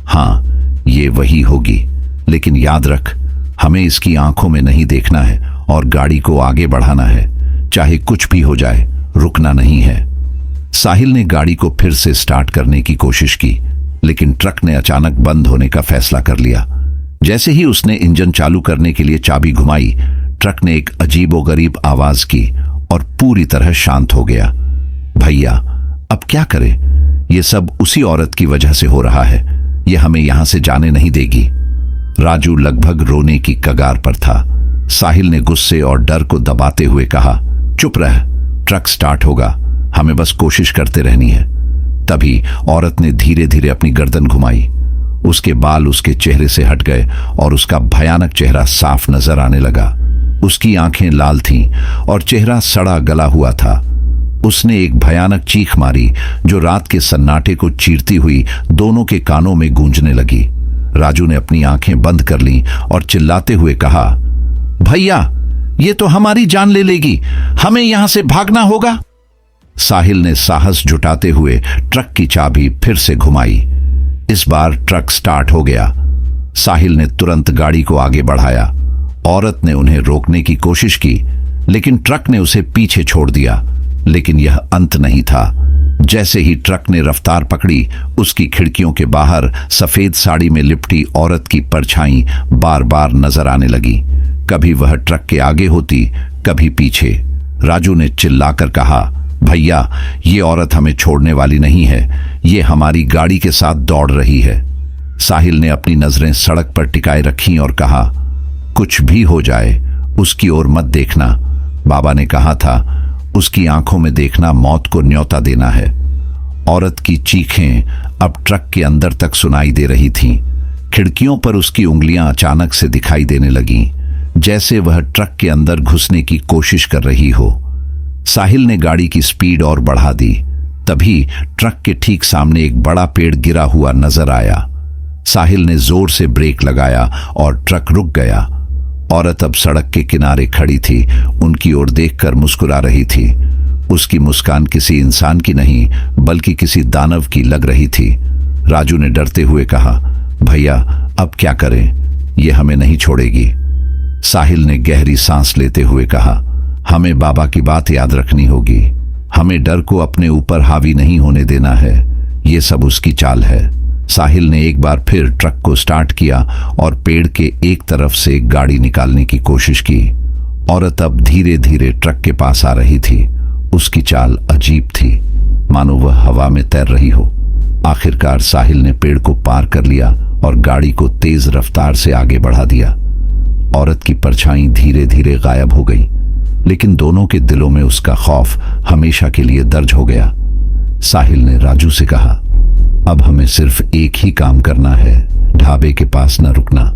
हाँ ये वही होगी, लेकिन याद रख, हमें इसकी आंखों में नहीं देखना है और गाड़ी को आगे बढ़ाना है। चाहे कुछ भी हो जाए, रुकना नहीं है। साहिल ने गाड़ी को फिर से स्टार्ट करने की कोशिश की, लेकिन ट्रक ने अचानक बंद होने का फैसला कर लिया। जैसे ही उसने इंजन चालू करने के लिए चाबी घुमाई, ट्रक ने एक अजीबोगरीब आवाज की और पूरी तरह शांत हो गया। भैया अब क्या करें? यह सब उसी औरत की वजह से हो रहा है। यह हमें यहां से जाने नहीं देगी। राजू लगभग रोने की कगार पर था। साहिल ने गुस्से और डर को दबाते हुए कहा, चुप रह, ट्रक स्टार्ट होगा, हमें बस कोशिश करते रहनी है। तभी औरत ने धीरे धीरे अपनी गर्दन घुमाई। उसके बाल उसके चेहरे से हट गए और उसका भयानक चेहरा साफ नजर आने लगा। उसकी आंखें लाल थीं और चेहरा सड़ा गला हुआ था। उसने एक भयानक चीख मारी जो रात के सन्नाटे को चीरती हुई दोनों के कानों में गूंजने लगी। राजू ने अपनी आंखें बंद कर लीं और चिल्लाते हुए कहा, भैया ये तो हमारी जान ले लेगी, हमें यहां से भागना होगा। साहिल ने साहस जुटाते हुए ट्रक की चाबी फिर से घुमाई। इस बार ट्रक स्टार्ट हो गया। साहिल ने तुरंत गाड़ी को आगे बढ़ाया। औरत ने उन्हें रोकने की कोशिश की, लेकिन ट्रक ने उसे पीछे छोड़ दिया। लेकिन यह अंत नहीं था। जैसे ही ट्रक ने रफ्तार पकड़ी, उसकी खिड़कियों के बाहर सफेद साड़ी में लिपटी औरत की परछाई बार बार नजर आने लगी। कभी वह ट्रक के आगे होती, कभी पीछे। राजू ने चिल्लाकर कहा, भैया ये औरत हमें छोड़ने वाली नहीं है, ये हमारी गाड़ी के साथ दौड़ रही है। साहिल ने अपनी नजरें सड़क पर टिकाए रखीं और कहा, कुछ भी हो जाए उसकी ओर मत देखना। बाबा ने कहा था उसकी आंखों में देखना मौत को न्योता देना है। औरत की चीखें अब ट्रक के अंदर तक सुनाई दे रही थीं। खिड़कियों पर उसकी उंगलियां अचानक से दिखाई देने लगीं, जैसे वह ट्रक के अंदर घुसने की कोशिश कर रही हो। साहिल ने गाड़ी की स्पीड और बढ़ा दी। तभी ट्रक के ठीक सामने एक बड़ा पेड़ गिरा हुआ नजर आया। साहिल ने जोर से ब्रेक लगाया और ट्रक रुक गया। औरत अब सड़क के किनारे खड़ी थी, उनकी ओर देखकर मुस्कुरा रही थी। उसकी मुस्कान किसी इंसान की नहीं बल्कि किसी दानव की लग रही थी। राजू ने डरते हुए कहा, भैया अब क्या करें, ये हमें नहीं छोड़ेगी। साहिल ने गहरी सांस लेते हुए कहा, हमें बाबा की बात याद रखनी होगी। हमें डर को अपने ऊपर हावी नहीं होने देना है। ये सब उसकी चाल है। साहिल ने एक बार फिर ट्रक को स्टार्ट किया और पेड़ के एक तरफ से गाड़ी निकालने की कोशिश की। औरत अब धीरे धीरे ट्रक के पास आ रही थी। उसकी चाल अजीब थी, मानो वह हवा में तैर रही हो। आखिरकार साहिल ने पेड़ को पार कर लिया और गाड़ी को तेज रफ्तार से आगे बढ़ा दिया। औरत की परछाई धीरे धीरे गायब हो गई, लेकिन दोनों के दिलों में उसका खौफ हमेशा के लिए दर्ज हो गया। साहिल ने राजू से कहा, अब हमें सिर्फ एक ही काम करना है, ढाबे के पास न रुकना।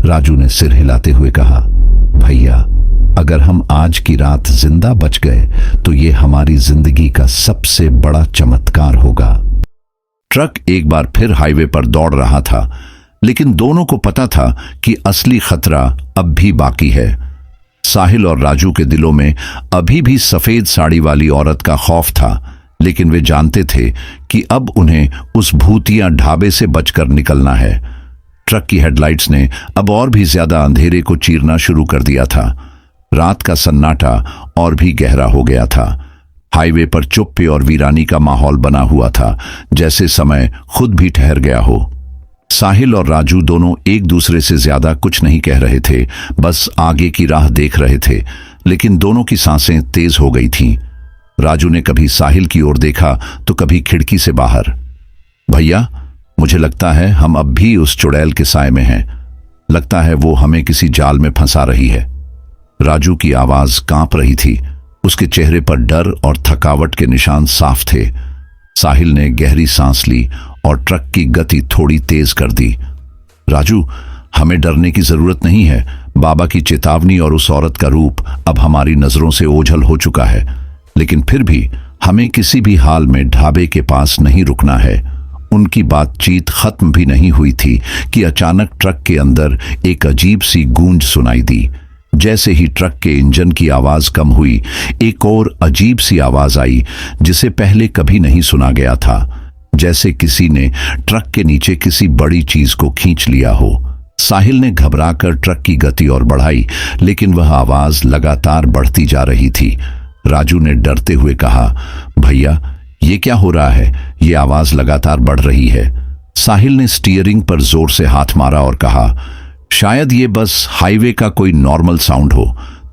राजू ने सिर हिलाते हुए कहा, भैया अगर हम आज की रात जिंदा बच गए तो ये हमारी जिंदगी का सबसे बड़ा चमत्कार होगा। ट्रक एक बार फिर हाईवे पर दौड़ रहा था, लेकिन दोनों को पता था कि असली खतरा अब भी बाकी है। साहिल और राजू के दिलों में अभी भी सफेद साड़ी वाली औरत का खौफ था, लेकिन वे जानते थे कि अब उन्हें उस भूतिया ढाबे से बचकर निकलना है। ट्रक की हेडलाइट्स ने अब और भी ज्यादा अंधेरे को चीरना शुरू कर दिया था। रात का सन्नाटा और भी गहरा हो गया था। हाईवे पर चुप्पी और वीरानी का माहौल बना हुआ था, जैसे समय खुद भी ठहर गया हो। साहिल और राजू दोनों एक दूसरे से ज्यादा कुछ नहीं कह रहे थे, बस आगे की राह देख रहे थे, लेकिन दोनों की सांसें तेज हो गई थीं। राजू ने कभी साहिल की ओर देखा तो कभी खिड़की से बाहर। भैया मुझे लगता है हम अब भी उस चुड़ैल के साए में हैं। लगता है वो हमें किसी जाल में फंसा रही है। राजू की आवाज कांप रही थी। उसके चेहरे पर डर और थकावट के निशान साफ थे। साहिल ने गहरी सांस ली और ट्रक की गति थोड़ी तेज कर दी। राजू हमें डरने की जरूरत नहीं है। बाबा की चेतावनी और उस औरत का रूप अब हमारी नजरों से ओझल हो चुका है, लेकिन फिर भी हमें किसी भी हाल में ढाबे के पास नहीं रुकना है। उनकी बातचीत खत्म भी नहीं हुई थी कि अचानक ट्रक के अंदर एक अजीब सी गूंज सुनाई दी। जैसे ही ट्रक के इंजन की आवाज कम हुई, एक और अजीब सी आवाज आई जिसे पहले कभी नहीं सुना गया था, जैसे किसी ने ट्रक के नीचे किसी बड़ी चीज को खींच लिया हो। साहिल ने घबराकर ट्रक की गति और बढ़ाई, लेकिन वह आवाज लगातार बढ़ती जा रही थी। राजू ने डरते हुए कहा, भैया ये क्या हो रहा है, ये आवाज लगातार बढ़ रही है। साहिल ने स्टीयरिंग पर जोर से हाथ मारा और कहा, शायद ये बस हाईवे का कोई नॉर्मल साउंड हो।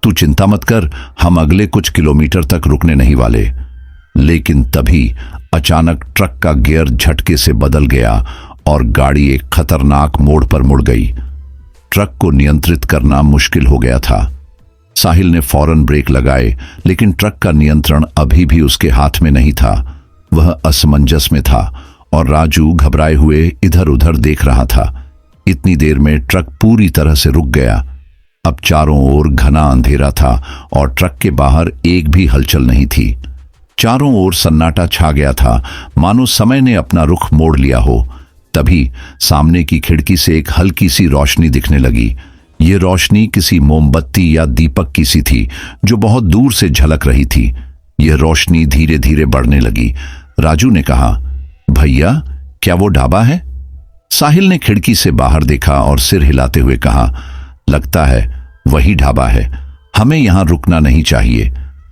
तू चिंता मत कर, हम अगले कुछ किलोमीटर तक रुकने नहीं वाले। लेकिन तभी अचानक ट्रक का गियर झटके से बदल गया और गाड़ी एक खतरनाक मोड़ पर मुड़ गई। ट्रक को नियंत्रित करना मुश्किल हो गया था। साहिल ने फौरन ब्रेक लगाए, लेकिन ट्रक का नियंत्रण अभी भी उसके हाथ में नहीं था। वह असमंजस में था और राजू घबराए हुए इधर उधर देख रहा था। इतनी देर में ट्रक पूरी तरह से रुक गया। अब चारों ओर घना अंधेरा था और ट्रक के बाहर एक भी हलचल नहीं थी। चारों ओर सन्नाटा छा गया था, मानो समय ने अपना रुख मोड़ लिया हो। तभी सामने की खिड़की से एक हल्की सी रोशनी दिखने लगी। ये रोशनी किसी मोमबत्ती या दीपक की सी थी, जो बहुत दूर से झलक रही थी। यह रोशनी धीरे धीरे बढ़ने लगी। राजू ने कहा, भैया क्या वो ढाबा है? साहिल ने खिड़की से बाहर देखा और सिर हिलाते हुए कहा, लगता है वही ढाबा है। हमें यहां रुकना नहीं चाहिए।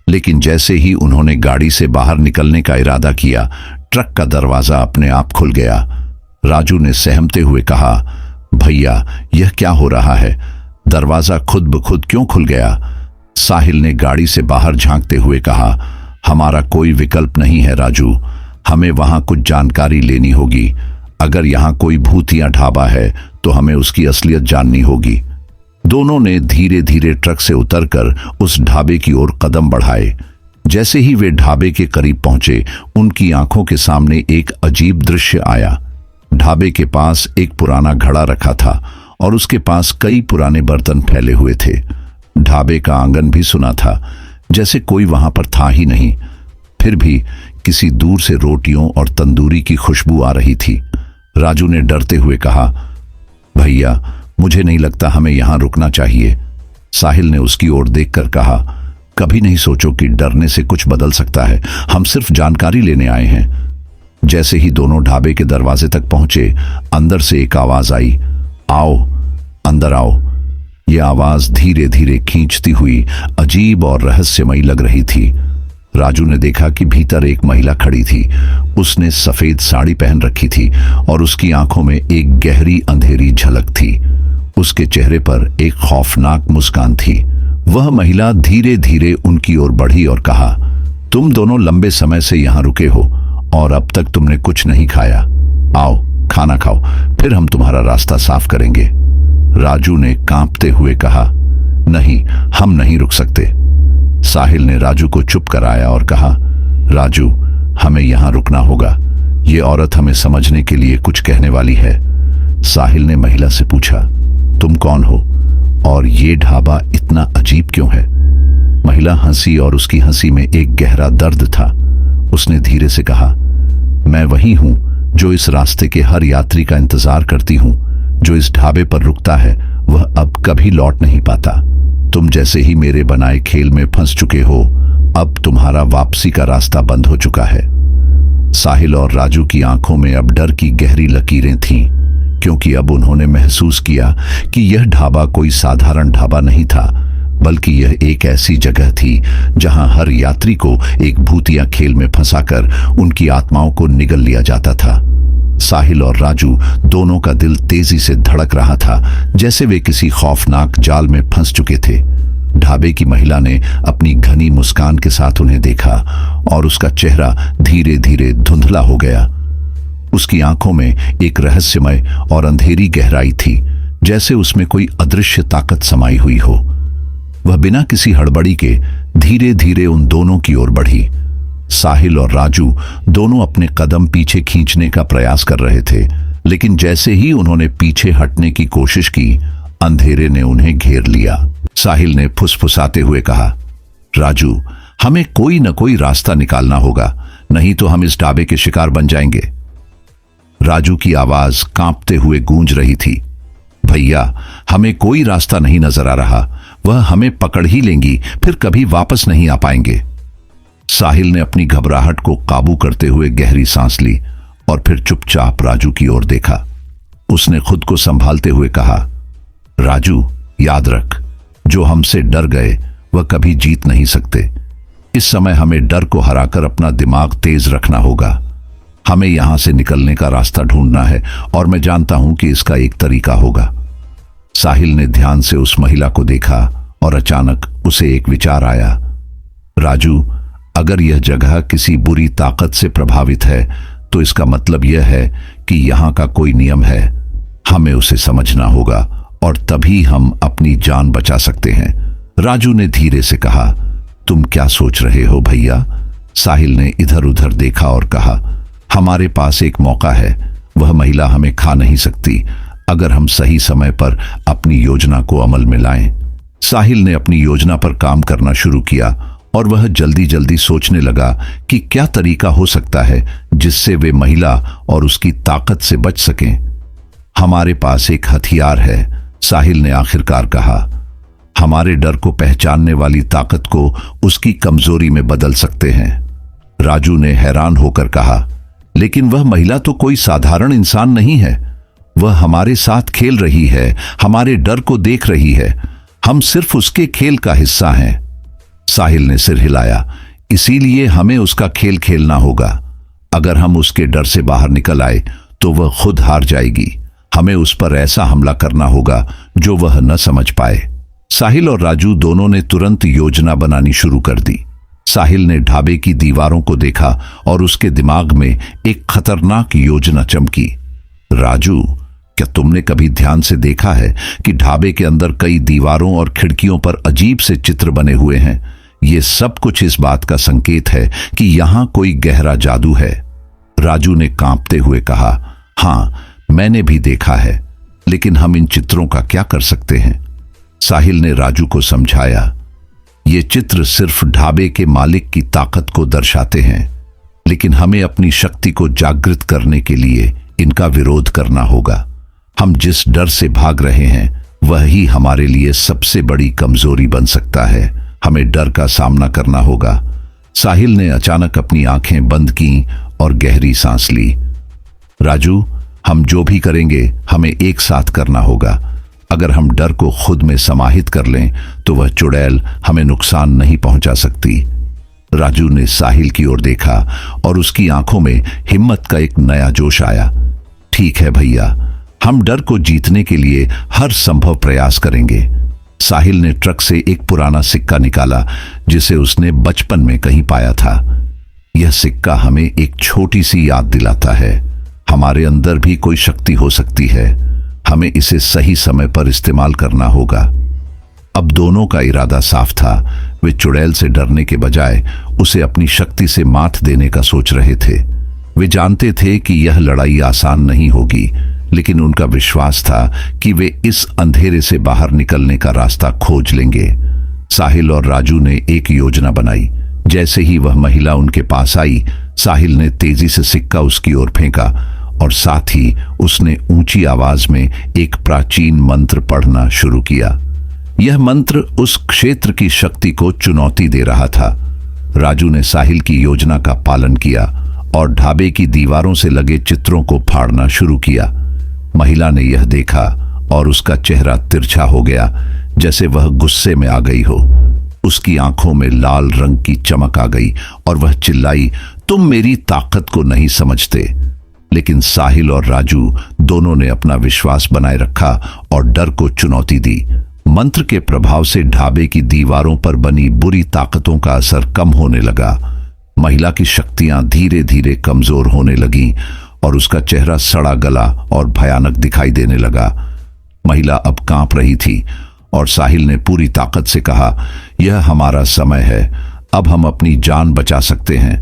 लेकिन जैसे ही उन्होंने गाड़ी से बाहर निकलने का इरादा किया, ट्रक का दरवाजा अपने आप खुल गया। राजू ने सहमते हुए कहा, भैया यह क्या हो रहा है? दरवाजा खुद ब खुद क्यों खुल गया? साहिल ने गाड़ी से बाहर झांकते हुए कहा, हमारा कोई विकल्प नहीं है राजू। हमें वहां कुछ जानकारी लेनी होगी। अगर यहां कोई भूतिया ढाबा है तो हमें उसकी असलियत जाननी होगी। दोनों ने धीरे धीरे ट्रक से उतरकर उस ढाबे की ओर कदम बढ़ाए। जैसे ही वे ढाबे के करीब पहुंचे, उनकी आंखों के सामने एक अजीब दृश्य आया। ढाबे के पास एक पुराना घड़ा रखा था और उसके पास कई पुराने बर्तन फैले हुए थे। ढाबे का आंगन भी सुना था, जैसे कोई वहां पर था ही नहीं। फिर भी किसी दूर से रोटियों और तंदूरी की खुशबू आ रही थी। राजू ने डरते हुए कहा, भैया, मुझे नहीं लगता हमें यहां रुकना चाहिए। साहिल ने उसकी ओर देखकर कहा, कभी नहीं सोचो कि डरने से कुछ बदल सकता है। हम सिर्फ जानकारी लेने आए हैं। जैसे ही दोनों ढाबे के दरवाजे तक पहुंचे, अंदर से एक आवाज आई, आओ, अंदर आओ। यह आवाज धीरे धीरे खींचती हुई अजीब और रहस्यमयी लग रही थी। राजू ने देखा कि भीतर एक महिला खड़ी थी। उसने सफेद साड़ी पहन रखी थी और उसकी आंखों में एक गहरी अंधेरी झलक थी। उसके चेहरे पर एक खौफनाक मुस्कान थी। वह महिला धीरे धीरे उनकी ओर बढ़ी और कहा, तुम दोनों लंबे समय से यहां रुके हो और अब तक तुमने कुछ नहीं खाया। आओ, खाना खाओ, फिर हम तुम्हारा रास्ता साफ करेंगे। राजू ने कांपते हुए कहा, नहीं, हम नहीं रुक सकते। साहिल ने राजू को चुप कराया और कहा, राजू, हमें यहां रुकना होगा। ये औरत हमें समझने के लिए कुछ कहने वाली है। साहिल ने महिला से पूछा, तुम कौन हो और ये ढाबा इतना अजीब क्यों है? महिला हंसी और उसकी हंसी में एक गहरा दर्द था। उसने धीरे से कहा, मैं वही हूं जो इस रास्ते के हर यात्री का इंतजार करती हूं। जो इस ढाबे पर रुकता है वह अब कभी लौट नहीं पाता। तुम जैसे ही मेरे बनाए खेल में फंस चुके हो, अब तुम्हारा वापसी का रास्ता बंद हो चुका है। साहिल और राजू की आंखों में अब डर की गहरी लकीरें थीं, क्योंकि अब उन्होंने महसूस किया कि यह ढाबा कोई साधारण ढाबा नहीं था, बल्कि यह एक ऐसी जगह थी जहां हर यात्री को एक भूतिया खेल में फंसाकर उनकी आत्माओं को निगल लिया जाता था। साहिल और राजू दोनों का दिल तेजी से धड़क रहा था, जैसे वे किसी खौफनाक जाल में फंस चुके थे। ढाबे की महिला ने अपनी घनी मुस्कान के साथ उन्हें देखा और उसका चेहरा धीरे धीरे धुंधला हो गया। उसकी आंखों में एक रहस्यमय और अंधेरी गहराई थी, जैसे उसमें कोई अदृश्य ताकत समाई हुई हो। वह बिना किसी हड़बड़ी के धीरे धीरे उन दोनों की ओर बढ़ी। साहिल और राजू दोनों अपने कदम पीछे खींचने का प्रयास कर रहे थे, लेकिन जैसे ही उन्होंने पीछे हटने की कोशिश की, अंधेरे ने उन्हें घेर लिया। साहिल ने फुसफुसाते हुए कहा, राजू, हमें कोई न कोई रास्ता निकालना होगा, नहीं तो हम इस ढाबे के शिकार बन जाएंगे। राजू की आवाज कांपते हुए गूंज रही थी, भैया, हमें कोई रास्ता नहीं नजर आ रहा। वह हमें पकड़ ही लेंगी, फिर कभी वापस नहीं आ पाएंगे। साहिल ने अपनी घबराहट को काबू करते हुए गहरी सांस ली और फिर चुपचाप राजू की ओर देखा। उसने खुद को संभालते हुए कहा, राजू, याद रख, जो हमसे डर गए वह कभी जीत नहीं सकते। इस समय हमें डर को हराकर अपना दिमाग तेज रखना होगा। हमें यहां से निकलने का रास्ता ढूंढना है और मैं जानता हूं कि इसका एक तरीका होगा। साहिल ने ध्यान से उस महिला को देखा और अचानक उसे एक विचार आया, राजू, अगर यह जगह किसी बुरी ताकत से प्रभावित है तो इसका मतलब यह है कि यहां का कोई नियम है। हमें उसे समझना होगा और तभी हम अपनी जान बचा सकते हैं। राजू ने धीरे से कहा, तुम क्या सोच रहे हो भैया? साहिल ने इधर उधर देखा और कहा, हमारे पास एक मौका है। वह महिला हमें खा नहीं सकती अगर हम सही समय पर अपनी योजना को अमल में लाएं। साहिल ने अपनी योजना पर काम करना शुरू किया और वह जल्दी जल्दी सोचने लगा कि क्या तरीका हो सकता है जिससे वे महिला और उसकी ताकत से बच सकें। हमारे पास एक हथियार है, साहिल ने आखिरकार कहा। हमारे डर को पहचानने वाली ताकत को उसकी कमजोरी में बदल सकते हैं। राजू ने हैरान होकर कहा, लेकिन वह महिला तो कोई साधारण इंसान नहीं है। वह हमारे साथ खेल रही है, हमारे डर को देख रही है। हम सिर्फ उसके खेल का हिस्सा हैं। साहिल ने सिर हिलाया, इसीलिए हमें उसका खेल खेलना होगा। अगर हम उसके डर से बाहर निकल आए तो वह खुद हार जाएगी। हमें उस पर ऐसा हमला करना होगा जो वह न समझ पाए। साहिल और राजू दोनों ने तुरंत योजना बनानी शुरू कर दी। साहिल ने ढाबे की दीवारों को देखा और उसके दिमाग में एक खतरनाक योजना चमकी। राजू, क्या तुमने कभी ध्यान से देखा है कि ढाबे के अंदर कई दीवारों और खिड़कियों पर अजीब से चित्र बने हुए हैं? ये सब कुछ इस बात का संकेत है कि यहां कोई गहरा जादू है। राजू ने कांपते हुए कहा, हां, मैंने भी देखा है, लेकिन हम इन चित्रों का क्या कर सकते हैं? साहिल ने राजू को समझाया, ये चित्र सिर्फ ढाबे के मालिक की ताकत को दर्शाते हैं, लेकिन हमें अपनी शक्ति को जागृत करने के लिए इनका विरोध करना होगा। हम जिस डर से भाग रहे हैं वही हमारे लिए सबसे बड़ी कमजोरी बन सकता है। हमें डर का सामना करना होगा। साहिल ने अचानक अपनी आंखें बंद की और गहरी सांस ली। राजू, हम जो भी करेंगे हमें एक साथ करना होगा। अगर हम डर को खुद में समाहित कर लें तो वह चुड़ैल हमें नुकसान नहीं पहुंचा सकती। राजू ने साहिल की ओर देखा और उसकी आंखों में हिम्मत का एक नया जोश आया। ठीक है भैया, हम डर को जीतने के लिए हर संभव प्रयास करेंगे। साहिल ने ट्रक से एक पुराना सिक्का निकाला जिसे उसने बचपन में कहीं पाया था। यह सिक्का हमें एक छोटी सी याद दिलाता है, हमारे अंदर भी कोई शक्ति हो सकती है। हमें इसे सही समय पर इस्तेमाल करना होगा। अब दोनों का इरादा साफ था। वे चुड़ैल से डरने के बजाय उसे अपनी शक्ति से मात देने का सोच रहे थे। वे जानते थे कि यह लड़ाई आसान नहीं होगी, लेकिन उनका विश्वास था कि वे इस अंधेरे से बाहर निकलने का रास्ता खोज लेंगे। साहिल और राजू ने एक योजना बनाई। जैसे ही वह महिला उनके पास आई, साहिल ने तेजी से सिक्का उसकी ओर फेंका और साथ ही उसने ऊंची आवाज में एक प्राचीन मंत्र पढ़ना शुरू किया। यह मंत्र उस क्षेत्र की शक्ति को चुनौती दे रहा था। राजू ने साहिल की योजना का पालन किया और ढाबे की दीवारों से लगे चित्रों को फाड़ना शुरू किया। महिला ने यह देखा और उसका चेहरा तिरछा हो गया, जैसे वह गुस्से में आ गई हो। उसकी आंखों में लाल रंग की चमक आ गई और वह चिल्लाई, तुम मेरी ताकत को नहीं समझते। लेकिन साहिल और राजू दोनों ने अपना विश्वास बनाए रखा और डर को चुनौती दी। मंत्र के प्रभाव से ढाबे की दीवारों पर बनी बुरी ताकतों का असर कम होने लगा। महिला की शक्तियां धीरे धीरे कमजोर होने लगीं और उसका चेहरा सड़ा गला और भयानक दिखाई देने लगा। महिला अब कांप रही थी और साहिल ने पूरी ताकत से कहा, यह हमारा समय है, अब हम अपनी जान बचा सकते हैं।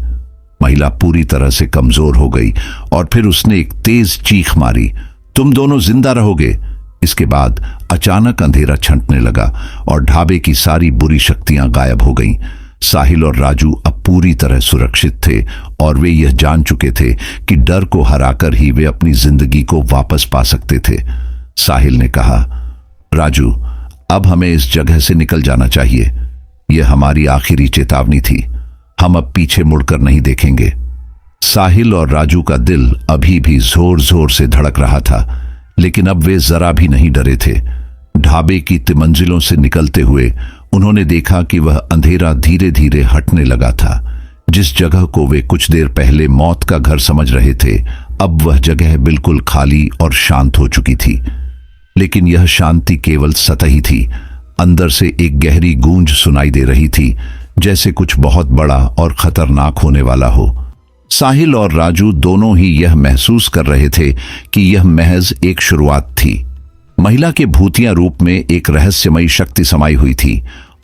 महिला पूरी तरह से कमजोर हो गई और फिर उसने एक तेज चीख मारी, तुम दोनों जिंदा रहोगे। इसके बाद अचानक अंधेरा छंटने लगा और ढाबे की सारी बुरी शक्तियां गायब हो गईं। साहिल और राजू अब पूरी तरह सुरक्षित थे और वे यह जान चुके थे कि डर को हराकर ही वे अपनी जिंदगी को वापस पा सकते थे। साहिल ने कहा, राजू, अब हमें इस जगह से निकल जाना चाहिए। यह हमारी आखिरी चेतावनी थी। हम अब पीछे मुड़कर नहीं देखेंगे। साहिल और राजू का दिल अभी भी जोर जोर से धड़क रहा था, लेकिन अब वे जरा भी नहीं डरे थे। ढाबे की तिमंजिलों से निकलते हुए उन्होंने देखा कि वह अंधेरा धीरे धीरे हटने लगा था। जिस जगह को वे कुछ देर पहले मौत का घर समझ रहे थे, अब वह जगह बिल्कुल खाली और शांत हो चुकी थी। लेकिन यह शांति केवल सतही थी। अंदर से एक गहरी गूंज सुनाई दे रही थी, जैसे कुछ बहुत बड़ा और खतरनाक होने वाला हो। साहिल और राजू दोनों ही यह महसूस कर रहे थे कि यह महज एक शुरुआत थी। महिला के भूतिया रूप में एक रहस्यमयी शक्ति समाई हुई थी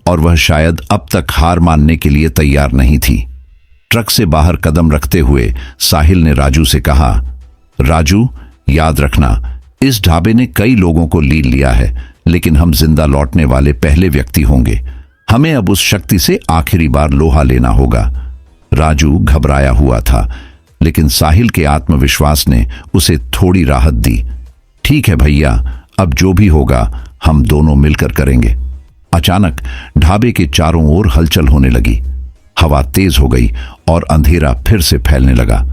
और वह शायद अब तक हार मानने के लिए तैयार नहीं थी। ट्रक से बाहर कदम रखते हुए साहिल ने राजू से कहा, राजू, याद रखना, इस ढाबे ने कई लोगों को लीन लिया है, लेकिन हम जिंदा लौटने वाले पहले व्यक्ति होंगे। हमें अब उस शक्ति से आखिरी बार लोहा लेना होगा। राजू घबराया हुआ था, लेकिन साहिल के आत्मविश्वास ने उसे थोड़ी राहत दी। ठीक है भैया, अब जो भी होगा हम दोनों मिलकर करेंगे। अचानक ढाबे के चारों ओर हलचल होने लगी। हवा तेज हो गई और अंधेरा फिर से फैलने लगा।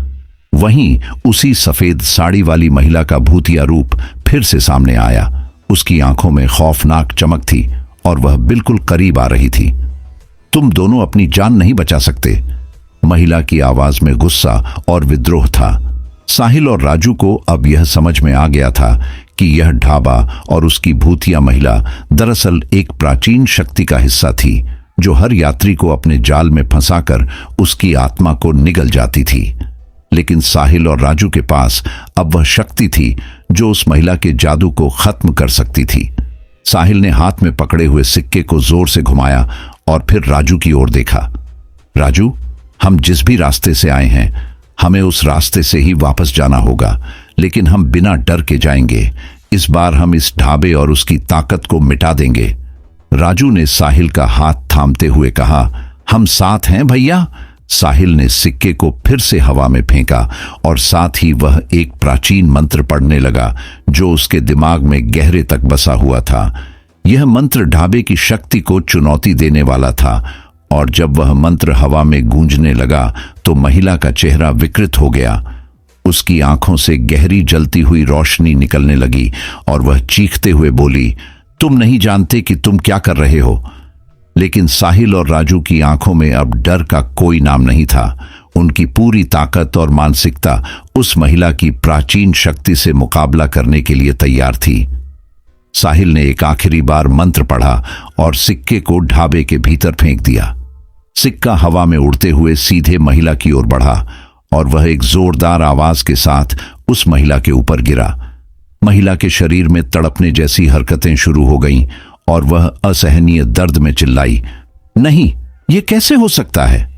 वहीं उसी सफेद साड़ी वाली महिला का भूतिया रूप फिर से सामने आया। उसकी आंखों में खौफनाक चमक थी और वह बिल्कुल करीब आ रही थी। तुम दोनों अपनी जान नहीं बचा सकते। महिला की आवाज में गुस्सा और विद्रोह था। साहिल और राजू को अब यह समझ में आ गया था कि यह ढाबा और उसकी भूतिया महिला दरअसल एक प्राचीन शक्ति का हिस्सा थी, जो हर यात्री को अपने जाल में फंसाकर उसकी आत्मा को निगल जाती थी। लेकिन साहिल और राजू के पास अब वह शक्ति थी जो उस महिला के जादू को खत्म कर सकती थी। साहिल ने हाथ में पकड़े हुए सिक्के को जोर से घुमाया और फिर राजू की ओर देखा। राजू, हम जिस भी रास्ते से आए हैं हमें उस रास्ते से ही वापस जाना होगा, लेकिन हम बिना डर के जाएंगे। इस बार हम इस ढाबे और उसकी ताकत को मिटा देंगे। राजू ने साहिल का हाथ थामते हुए कहा, हम साथ हैं भैया। साहिल ने सिक्के को फिर से हवा में फेंका और साथ ही वह एक प्राचीन मंत्र पढ़ने लगा जो उसके दिमाग में गहरे तक बसा हुआ था। यह मंत्र ढाबे की शक्ति को चुनौती देने वाला था और जब वह मंत्र हवा में गूंजने लगा तो महिला का चेहरा विकृत हो गया। उसकी आंखों से गहरी जलती हुई रोशनी निकलने लगी और वह चीखते हुए बोली, तुम नहीं जानते कि तुम क्या कर रहे हो। लेकिन साहिल और राजू की आंखों में अब डर का कोई नाम नहीं था। उनकी पूरी ताकत और मानसिकता उस महिला की प्राचीन शक्ति से मुकाबला करने के लिए तैयार थी। साहिल ने एक आखिरी बार मंत्र पढ़ा और सिक्के को ढाबे के भीतर फेंक दिया। सिक्का हवा में उड़ते हुए सीधे महिला की ओर बढ़ा और वह एक जोरदार आवाज के साथ उस महिला के ऊपर गिरा। महिला के शरीर में तड़पने जैसी हरकतें शुरू हो गईं और वह असहनीय दर्द में चिल्लाई, नहीं, यह कैसे हो सकता है।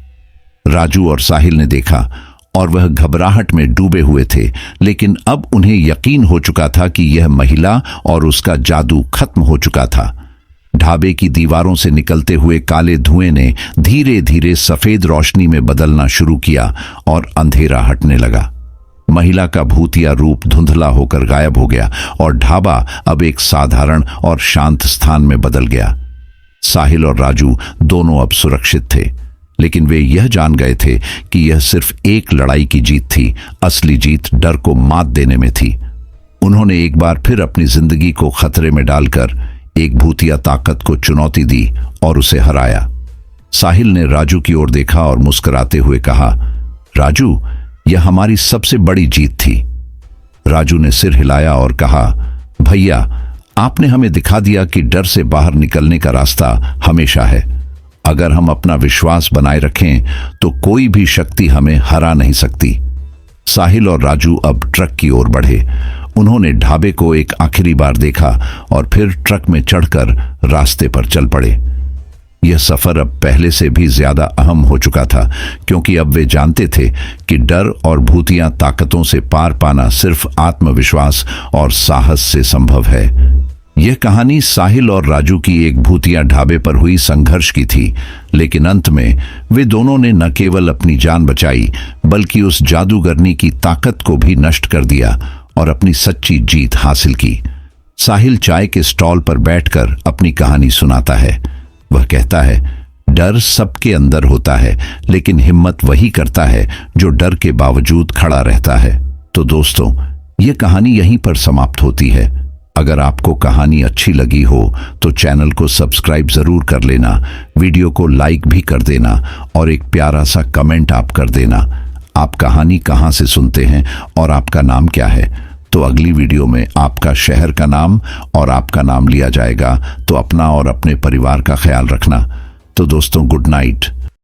राजू और साहिल ने देखा और वह घबराहट में डूबे हुए थे, लेकिन अब उन्हें यकीन हो चुका था कि यह महिला और उसका जादू खत्म हो चुका था। ढाबे की दीवारों से निकलते हुए काले धुएं ने धीरे धीरे सफेद रोशनी में बदलना शुरू किया और अंधेरा हटने लगा। महिला का भूतिया रूप धुंधला होकर गायब हो गया और ढाबा अब एक साधारण और शांत स्थान में बदल गया। साहिल और राजू दोनों अब सुरक्षित थे, लेकिन वे यह जान गए थे कि यह सिर्फ एक लड़ाई की जीत थी। असली जीत डर को मात देने में थी। उन्होंने एक बार फिर अपनी जिंदगी को खतरे में डालकर एक भूतिया ताकत को चुनौती दी और उसे हराया। साहिल ने राजू की ओर देखा और मुस्कुराते हुए कहा, राजू, यह हमारी सबसे बड़ी जीत थी। राजू ने सिर हिलाया और कहा, भैया, आपने हमें दिखा दिया कि डर से बाहर निकलने का रास्ता हमेशा है। अगर हम अपना विश्वास बनाए रखें तो कोई भी शक्ति हमें हरा नहीं सकती। साहिल और राजू अब ट्रक की ओर बढ़े। उन्होंने ढाबे को एक आखिरी बार देखा और फिर ट्रक में चढ़कर रास्ते पर चल पड़े। यह सफर अब पहले से भी ज्यादा अहम हो चुका था, क्योंकि अब वे जानते थे कि डर और भूतिया ताकतों से पार पाना सिर्फ आत्मविश्वास और साहस से संभव है। यह कहानी साहिल और राजू की एक भूतिया ढाबे पर हुई संघर्ष की थी, लेकिन अंत में वे दोनों ने न केवल अपनी जान बचाई बल्कि उस जादूगरनी की ताकत को भी नष्ट कर दिया और अपनी सच्ची जीत हासिल की। साहिल चाय के स्टॉल पर बैठकर अपनी कहानी सुनाता है। वह कहता है, डर सबके अंदर होता है, लेकिन हिम्मत वही करता है जो डर के बावजूद खड़ा रहता है। तो दोस्तों, यह कहानी यहीं पर समाप्त होती है। अगर आपको कहानी अच्छी लगी हो तो चैनल को सब्सक्राइब जरूर कर लेना, वीडियो को लाइक भी कर देना और एक प्यारा सा कमेंट आप कर देना। आप कहानी कहाँ से सुनते हैं और आपका नाम क्या है, तो अगली वीडियो में आपका शहर का नाम और आपका नाम लिया जाएगा। तो अपना और अपने परिवार का ख्याल रखना। तो दोस्तों, गुड नाइट।